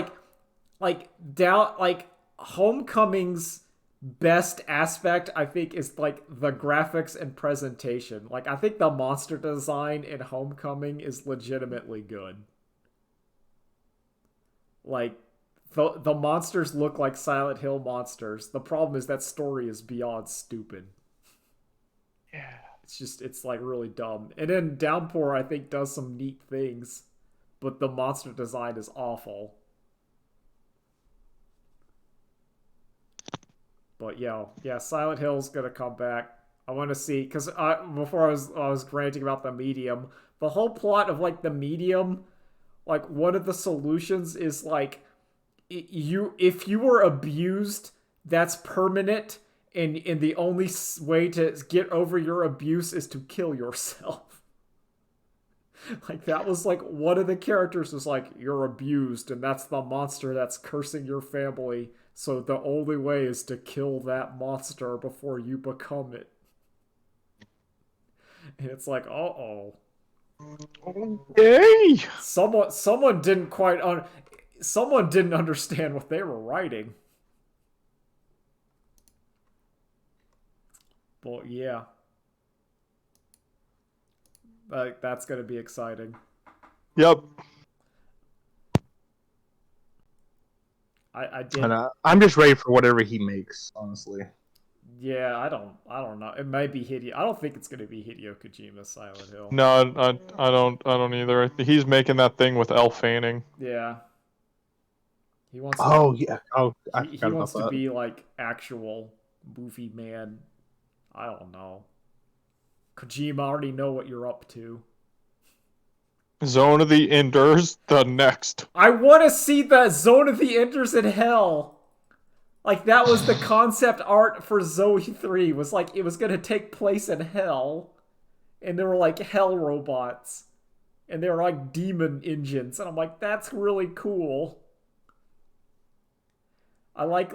[SPEAKER 2] Homecoming's best aspect I think is like the graphics and presentation. Like I think the monster design in Homecoming is legitimately good. Like the monsters look like Silent Hill monsters. The problem is that story is beyond stupid.
[SPEAKER 1] Yeah.
[SPEAKER 2] It's like really dumb. And then Downpour I think does some neat things, but the monster design is awful. But yeah, Silent Hill's gonna come back. I want to see, because before I was ranting about the Medium, the whole plot of like the Medium, like one of the solutions is like if you were abused, that's permanent, and the only way to get over your abuse is to kill yourself. Like that was like one of the characters was like, you're abused and that's the monster that's cursing your family, so the only way is to kill that monster before you become it. And it's like, uh-oh.
[SPEAKER 1] Okay.
[SPEAKER 2] Someone didn't someone didn't understand what they were writing. But yeah. That's gonna be exciting.
[SPEAKER 1] Yep.
[SPEAKER 2] I did.
[SPEAKER 3] And, I'm just ready for whatever he makes, honestly.
[SPEAKER 2] Yeah, I don't know. It might be Hideo. I don't think it's gonna be Hideo Kojima's Silent Hill.
[SPEAKER 1] No, I don't either. He's making that thing with Elle Fanning.
[SPEAKER 2] Yeah. He wants.
[SPEAKER 3] Oh yeah. Oh, I
[SPEAKER 2] he
[SPEAKER 3] forgot
[SPEAKER 2] wants
[SPEAKER 3] about
[SPEAKER 2] to
[SPEAKER 3] that.
[SPEAKER 2] be like actual movie man. I don't know. Kojima, I already know what you're up to.
[SPEAKER 1] Zone of the Enders, the next.
[SPEAKER 2] I want to see the Zone of the Enders in Hell. Like that was the concept art for Zoe 3. Was like it was gonna take place in hell, and there were like hell robots, and they were like demon engines, and I'm like, that's really cool. I like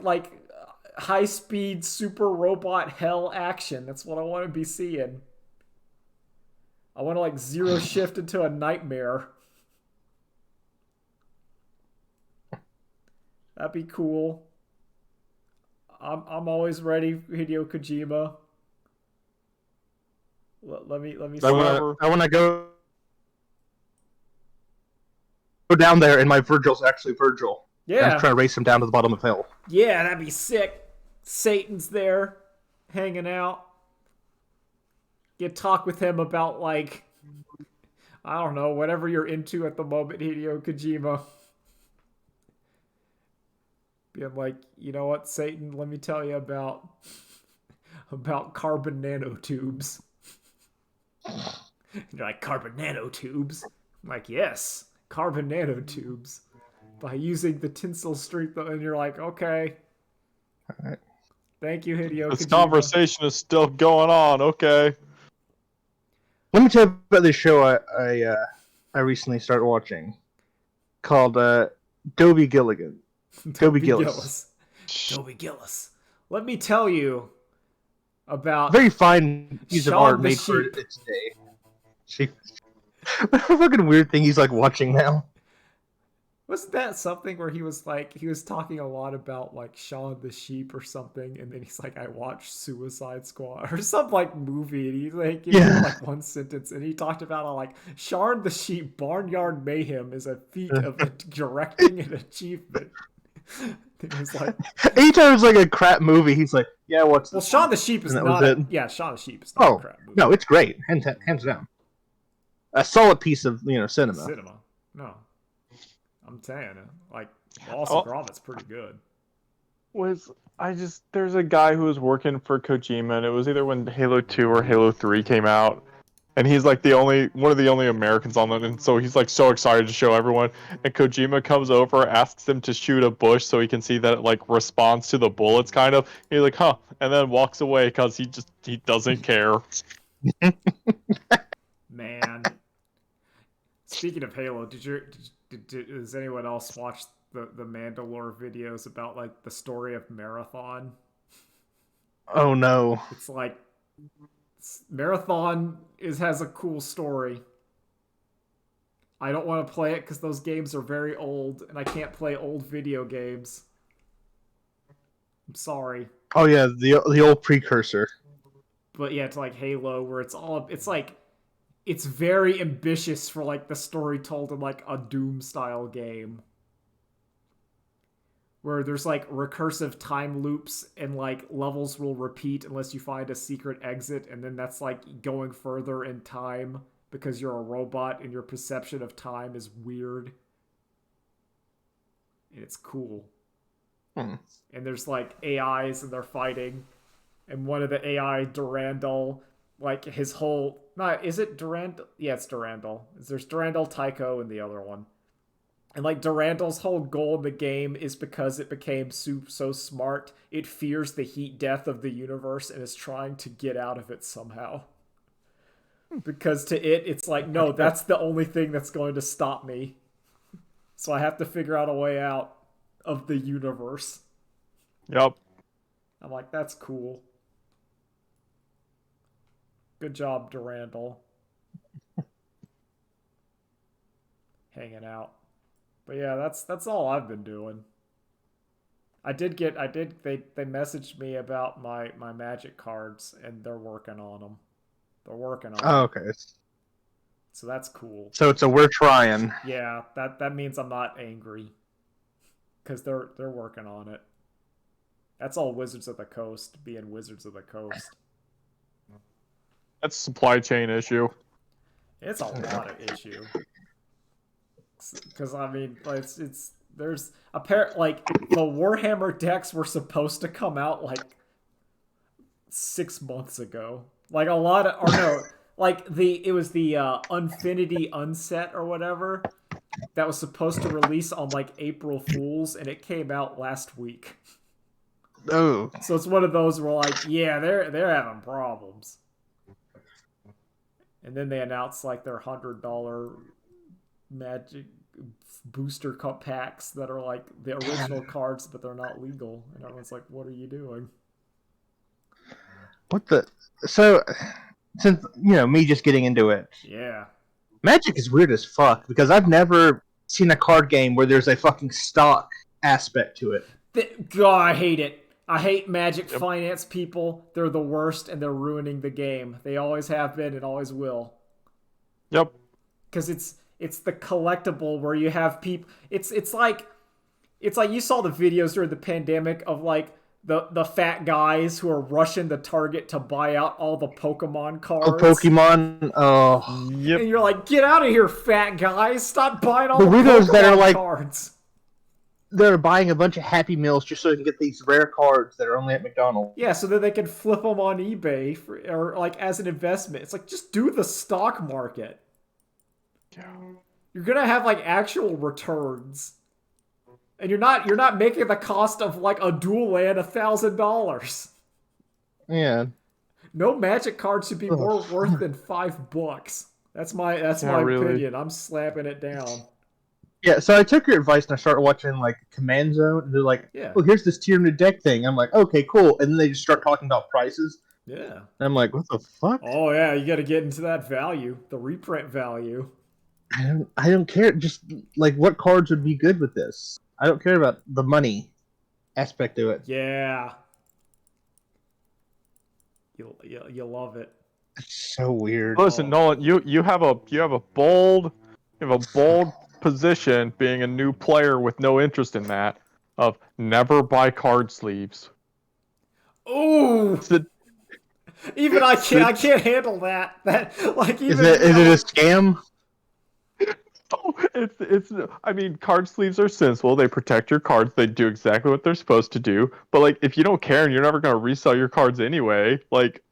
[SPEAKER 2] high speed super robot hell action. That's what I want to be seeing. I want to like zero shift into a nightmare. That'd be cool. I'm always ready, Hideo Kojima. Let me
[SPEAKER 3] I want to go down there, and my Virgil's actually Virgil.
[SPEAKER 2] Yeah.
[SPEAKER 3] I'm trying to race him down to the bottom of hell.
[SPEAKER 2] Yeah, that'd be sick. Satan's there, hanging out. You talk with him about like, I don't know, whatever you're into at the moment, Hideo Kojima. Being like, you know what, Satan, let me tell you about carbon nanotubes. You're like, carbon nanotubes? I'm like, yes, carbon nanotubes. By using the tensile strength, and you're like, okay.
[SPEAKER 3] All right.
[SPEAKER 2] Thank you, Hideo
[SPEAKER 1] This
[SPEAKER 2] Kojima.
[SPEAKER 1] conversation is still going on. Okay.
[SPEAKER 3] Let me tell you about this show I recently started watching called Dobie Gilligan. Dobie Gillis.
[SPEAKER 2] Dobie Gillis. Let me tell you about
[SPEAKER 3] very fine piece of
[SPEAKER 2] Shaun
[SPEAKER 3] art
[SPEAKER 2] the
[SPEAKER 3] made for
[SPEAKER 2] Sheep.
[SPEAKER 3] its day. What a fucking weird thing he's like watching now.
[SPEAKER 2] Wasn't that something where he was talking a lot about like Shaun the Sheep or something, and then he's like, I watched Suicide Squad or some like movie, and he's like, he did like one sentence, and he talked about how like Shaun the Sheep Barnyard Mayhem is a feat of directing and achievement. It was like,
[SPEAKER 3] anytime it's like a crap movie, he's like, yeah, what's
[SPEAKER 2] well, Shaun the Sheep is not Shaun the Sheep is not a crap movie.
[SPEAKER 3] No, it's great, hands down. A solid piece of cinema.
[SPEAKER 2] No, I'm saying it. Like Wallace and Gromit's pretty good.
[SPEAKER 1] There's a guy who was working for Kojima, and it was either when Halo 2 or Halo 3 came out, and he's like one of the only Americans on it, and so he's like so excited to show everyone, and Kojima comes over, asks him to shoot a bush so he can see that it like responds to the bullets kind of. He's like, huh, and then walks away because he doesn't care.
[SPEAKER 2] Man. Speaking of Halo, does anyone else watch the Mandalore videos about like the story of Marathon?
[SPEAKER 3] Oh no.
[SPEAKER 2] It's like Marathon has a cool story. I don't want to play it because those games are very old, and I can't play old video games. I'm sorry.
[SPEAKER 3] Oh yeah, the old precursor.
[SPEAKER 2] But yeah, it's like Halo, where it's very ambitious for like the story told in like a Doom style game, where there's like recursive time loops and like levels will repeat unless you find a secret exit, and then that's like going further in time because you're a robot and your perception of time is weird. And it's cool. And there's like AIs and they're fighting, and one of the AI Durandal, like his whole is it Durandal? Yeah, it's Durandal. There's Durandal, Tycho, and the other one. And like Durandal's whole goal in the game is because it became so smart, it fears the heat death of the universe and is trying to get out of it somehow. Because to it, it's like, no, that's the only thing that's going to stop me. So I have to figure out a way out of the universe.
[SPEAKER 1] Yep.
[SPEAKER 2] I'm like, that's cool. Good job, Durandal. Hanging out. But yeah, that's all I've been doing. They messaged me about my Magic cards, and they're working on them. They're working on them.
[SPEAKER 3] Oh, okay.
[SPEAKER 2] So that's cool.
[SPEAKER 3] So it's a we're trying.
[SPEAKER 2] Yeah, that means I'm not angry. Because they're working on it. That's all Wizards of the Coast being Wizards of the Coast.
[SPEAKER 1] That's a supply chain issue.
[SPEAKER 2] It's a lot of issue. Because I mean, it's there's a pair like the Warhammer decks were supposed to come out like 6 months ago. Like a lot of, or no, like it was the Unfinity Unset or whatever that was supposed to release on like April Fools, and it came out last week.
[SPEAKER 3] Oh,
[SPEAKER 2] so it's one of those where like, yeah, they're having problems. And then they announced like their $100 Magic booster cup packs that are like the original cards, but they're not legal. And everyone's like, "What are you doing?"
[SPEAKER 3] What the? So, since me just getting into it,
[SPEAKER 2] yeah,
[SPEAKER 3] Magic is weird as fuck because I've never seen a card game where there's a fucking stock aspect to it.
[SPEAKER 2] God, I hate it. I hate Magic finance people. They're the worst, and they're ruining the game. They always have been and always will.
[SPEAKER 1] Yep.
[SPEAKER 2] Because it's the collectible where you have people. It's like you saw the videos during the pandemic of like the fat guys who are rushing the Target to buy out all the Pokemon cards.
[SPEAKER 3] Oh, Pokemon. Oh.
[SPEAKER 1] Yep.
[SPEAKER 2] And you're like, get out of here, fat guys! Stop buying all
[SPEAKER 3] the weirdos
[SPEAKER 2] Pokemon
[SPEAKER 3] that are like
[SPEAKER 2] cards.
[SPEAKER 3] They're buying a bunch of Happy Meals just so they can get these rare cards that are only at McDonald's.
[SPEAKER 2] Yeah, so that they can flip them on eBay or like as an investment. It's like, just do the stock market. You're gonna have like actual returns, and you're not making the cost of like a dual land $1,000.
[SPEAKER 3] Yeah.
[SPEAKER 2] No Magic card should be more worth than $5. That's my
[SPEAKER 1] really.
[SPEAKER 2] opinion. I'm slapping it down.
[SPEAKER 3] Yeah, so I took your advice and I started watching like Command Zone, and they're like,
[SPEAKER 2] Yeah.
[SPEAKER 3] "Oh, here's this Tyranid deck thing." I'm like, "Okay, cool," and then they just start talking about prices.
[SPEAKER 2] Yeah.
[SPEAKER 3] And I'm like, "What the fuck?"
[SPEAKER 2] Oh yeah, you got to get into that value, the reprint value.
[SPEAKER 3] I don't care. Just like what cards would be good with this. I don't care about the money aspect of it.
[SPEAKER 2] Yeah. You love it.
[SPEAKER 3] It's so weird.
[SPEAKER 1] Listen, Nolan, you have a bold position being a new player with no interest in that of never buy card sleeves.
[SPEAKER 2] Ooh. Even I can't handle that. That like even
[SPEAKER 3] is it a scam?
[SPEAKER 1] Oh, it's. I mean, card sleeves are sensible. They protect your cards. They do exactly what they're supposed to do. But like, if you don't care and you're never gonna resell your cards anyway, like,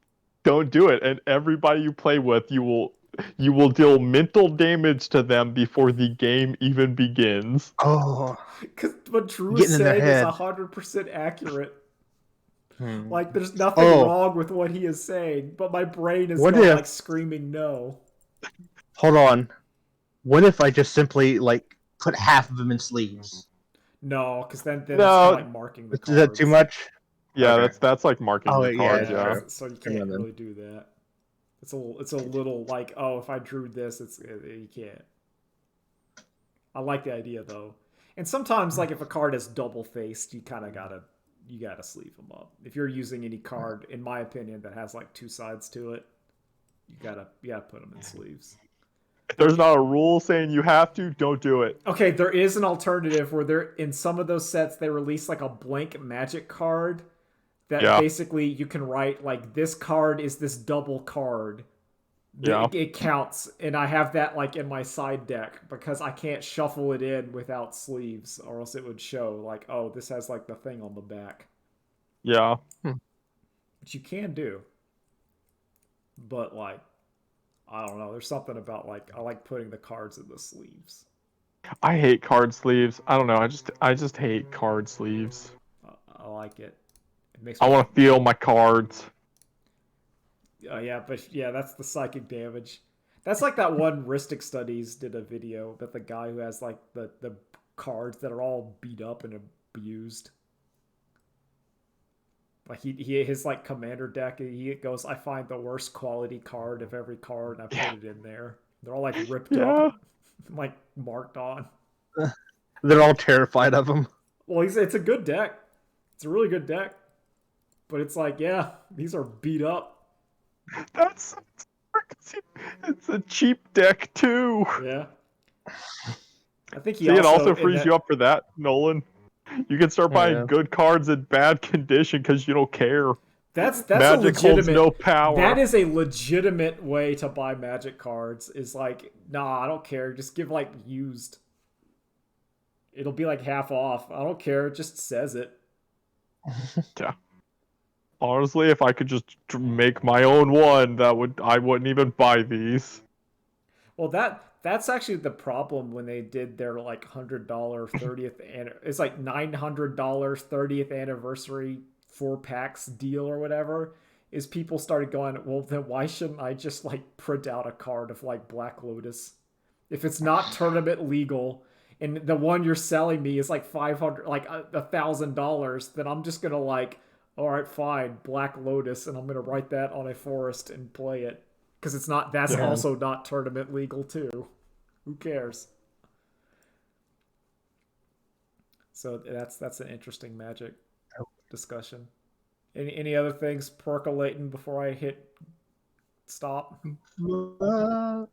[SPEAKER 1] don't do it. And everybody you play with, you will deal mental damage to them before the game even begins.
[SPEAKER 3] Oh,
[SPEAKER 2] because what Drew is saying is 100% accurate. Like, there's nothing wrong with what he is saying, but my brain is like screaming no.
[SPEAKER 3] Hold on. What if I just simply like put half of them in sleeves?
[SPEAKER 2] No, because then it's kind of like marking the cards.
[SPEAKER 3] Is that too much?
[SPEAKER 1] Yeah,
[SPEAKER 3] okay.
[SPEAKER 1] that's like marking the cards.
[SPEAKER 2] Yeah. So you can't really do that. It's a little like, oh, if I drew this, you can't. I like the idea though, and sometimes like if a card is double faced, you kind of gotta sleeve them up. If you're using any card, in my opinion, that has like two sides to it, you gotta put them in sleeves.
[SPEAKER 1] If there's not a rule saying you have to, don't do it.
[SPEAKER 2] Okay, there is an alternative where in some of those sets they release like a blank Magic card that basically you can write like, this card is this double card,
[SPEAKER 1] Yeah.
[SPEAKER 2] It counts, and I have that like in my side deck because I can't shuffle it in without sleeves, or else it would show like, oh, this has like the thing on the back,
[SPEAKER 1] Yeah.
[SPEAKER 2] which you can do. But like, I don't know. There's something about like I like putting the cards in the sleeves.
[SPEAKER 1] I hate card sleeves. I don't know. I just hate card sleeves.
[SPEAKER 2] I like it. It makes
[SPEAKER 1] I
[SPEAKER 2] me.
[SPEAKER 1] want to feel my cards.
[SPEAKER 2] Yeah, but yeah, that's the psychic damage. That's like that one Ristic Studies did a video about the guy who has like the cards that are all beat up and abused. Like his like commander deck, he goes, I find the worst quality card of every card and I put it in there. They're all like ripped
[SPEAKER 1] Yeah.
[SPEAKER 2] up, like marked on.
[SPEAKER 3] They're all terrified of him.
[SPEAKER 2] Well, it's a good deck. It's a really good deck. But it's like, yeah, these are beat up.
[SPEAKER 1] That's it's a cheap deck too.
[SPEAKER 2] Yeah. I think he
[SPEAKER 1] See, it also frees
[SPEAKER 2] that,
[SPEAKER 1] you up for that, Nolan. You can start buying good cards in bad condition because you don't care.
[SPEAKER 2] That's
[SPEAKER 1] Magic
[SPEAKER 2] a
[SPEAKER 1] holds
[SPEAKER 2] legitimate.
[SPEAKER 1] no power.
[SPEAKER 2] That is a legitimate way to buy Magic cards. Is like, nah, I don't care. Just give like used. It'll be like half off. I don't care. It just says it.
[SPEAKER 1] Yeah. Honestly, if I could just make my own one, I wouldn't even buy these.
[SPEAKER 2] Well, that's actually the problem when they did their like $100 30th and it's like $900 30th anniversary 4-packs deal or whatever. Is people started going, well, then why shouldn't I just like print out a card of like Black Lotus if it's not tournament legal? And the one you're selling me is like $500, like $1,000. Then I'm just gonna like, all right, fine, Black Lotus, and I'm gonna write that on a forest and play it because it's not. That's also not tournament legal too. Who cares? So that's an interesting Magic discussion. Any other things percolating before I hit stop?
[SPEAKER 3] Nothing.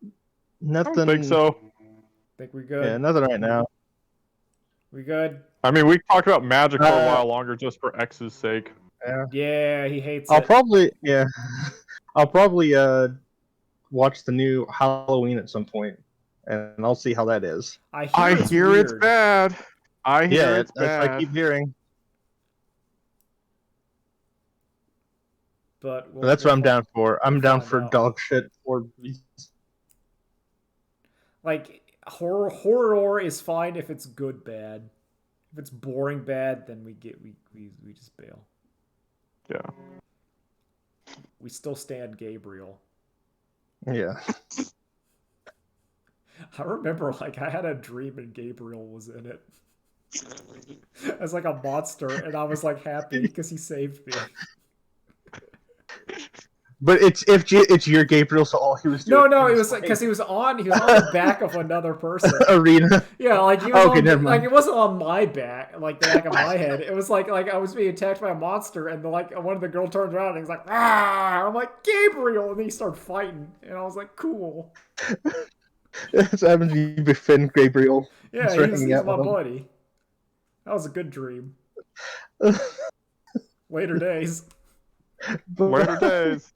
[SPEAKER 1] I don't think so.
[SPEAKER 2] Think we good?
[SPEAKER 3] Yeah, nothing right now.
[SPEAKER 2] We good?
[SPEAKER 1] I mean, we talked about Magic for a while longer just for X's sake.
[SPEAKER 2] Yeah, he hates
[SPEAKER 3] I'll
[SPEAKER 2] it.
[SPEAKER 3] probably I'll probably watch the new Halloween at some point, and I'll see how that is.
[SPEAKER 2] I hear
[SPEAKER 1] it's bad. I hear it's
[SPEAKER 3] that's
[SPEAKER 1] bad.
[SPEAKER 3] what I keep hearing.
[SPEAKER 2] But
[SPEAKER 3] That's what I'm down for. I'm down for
[SPEAKER 2] out.
[SPEAKER 3] dog shit or
[SPEAKER 2] like horror is fine if it's good bad. If it's boring bad, then we just bail.
[SPEAKER 1] Yeah.
[SPEAKER 2] We still stand Gabriel.
[SPEAKER 3] Yeah.
[SPEAKER 2] I remember like I had a dream and Gabriel was in it. As like a monster, and I was like happy because he saved me.
[SPEAKER 3] But it's your Gabriel, so all he was doing.
[SPEAKER 2] No, it was because he was on the back of another person.
[SPEAKER 3] Arena.
[SPEAKER 2] Yeah, like he was
[SPEAKER 3] okay,
[SPEAKER 2] on,
[SPEAKER 3] never mind.
[SPEAKER 2] like it wasn't on my back, like the back of my head. It was like I was being attacked by a monster, and one of the girl turns around and he's like, ah! I'm like Gabriel, and then he started fighting, and I was like, cool.
[SPEAKER 3] That's what happens when you befriend Gabriel.
[SPEAKER 2] Yeah, he's my buddy. That was a good dream. Later days.
[SPEAKER 1] Later days.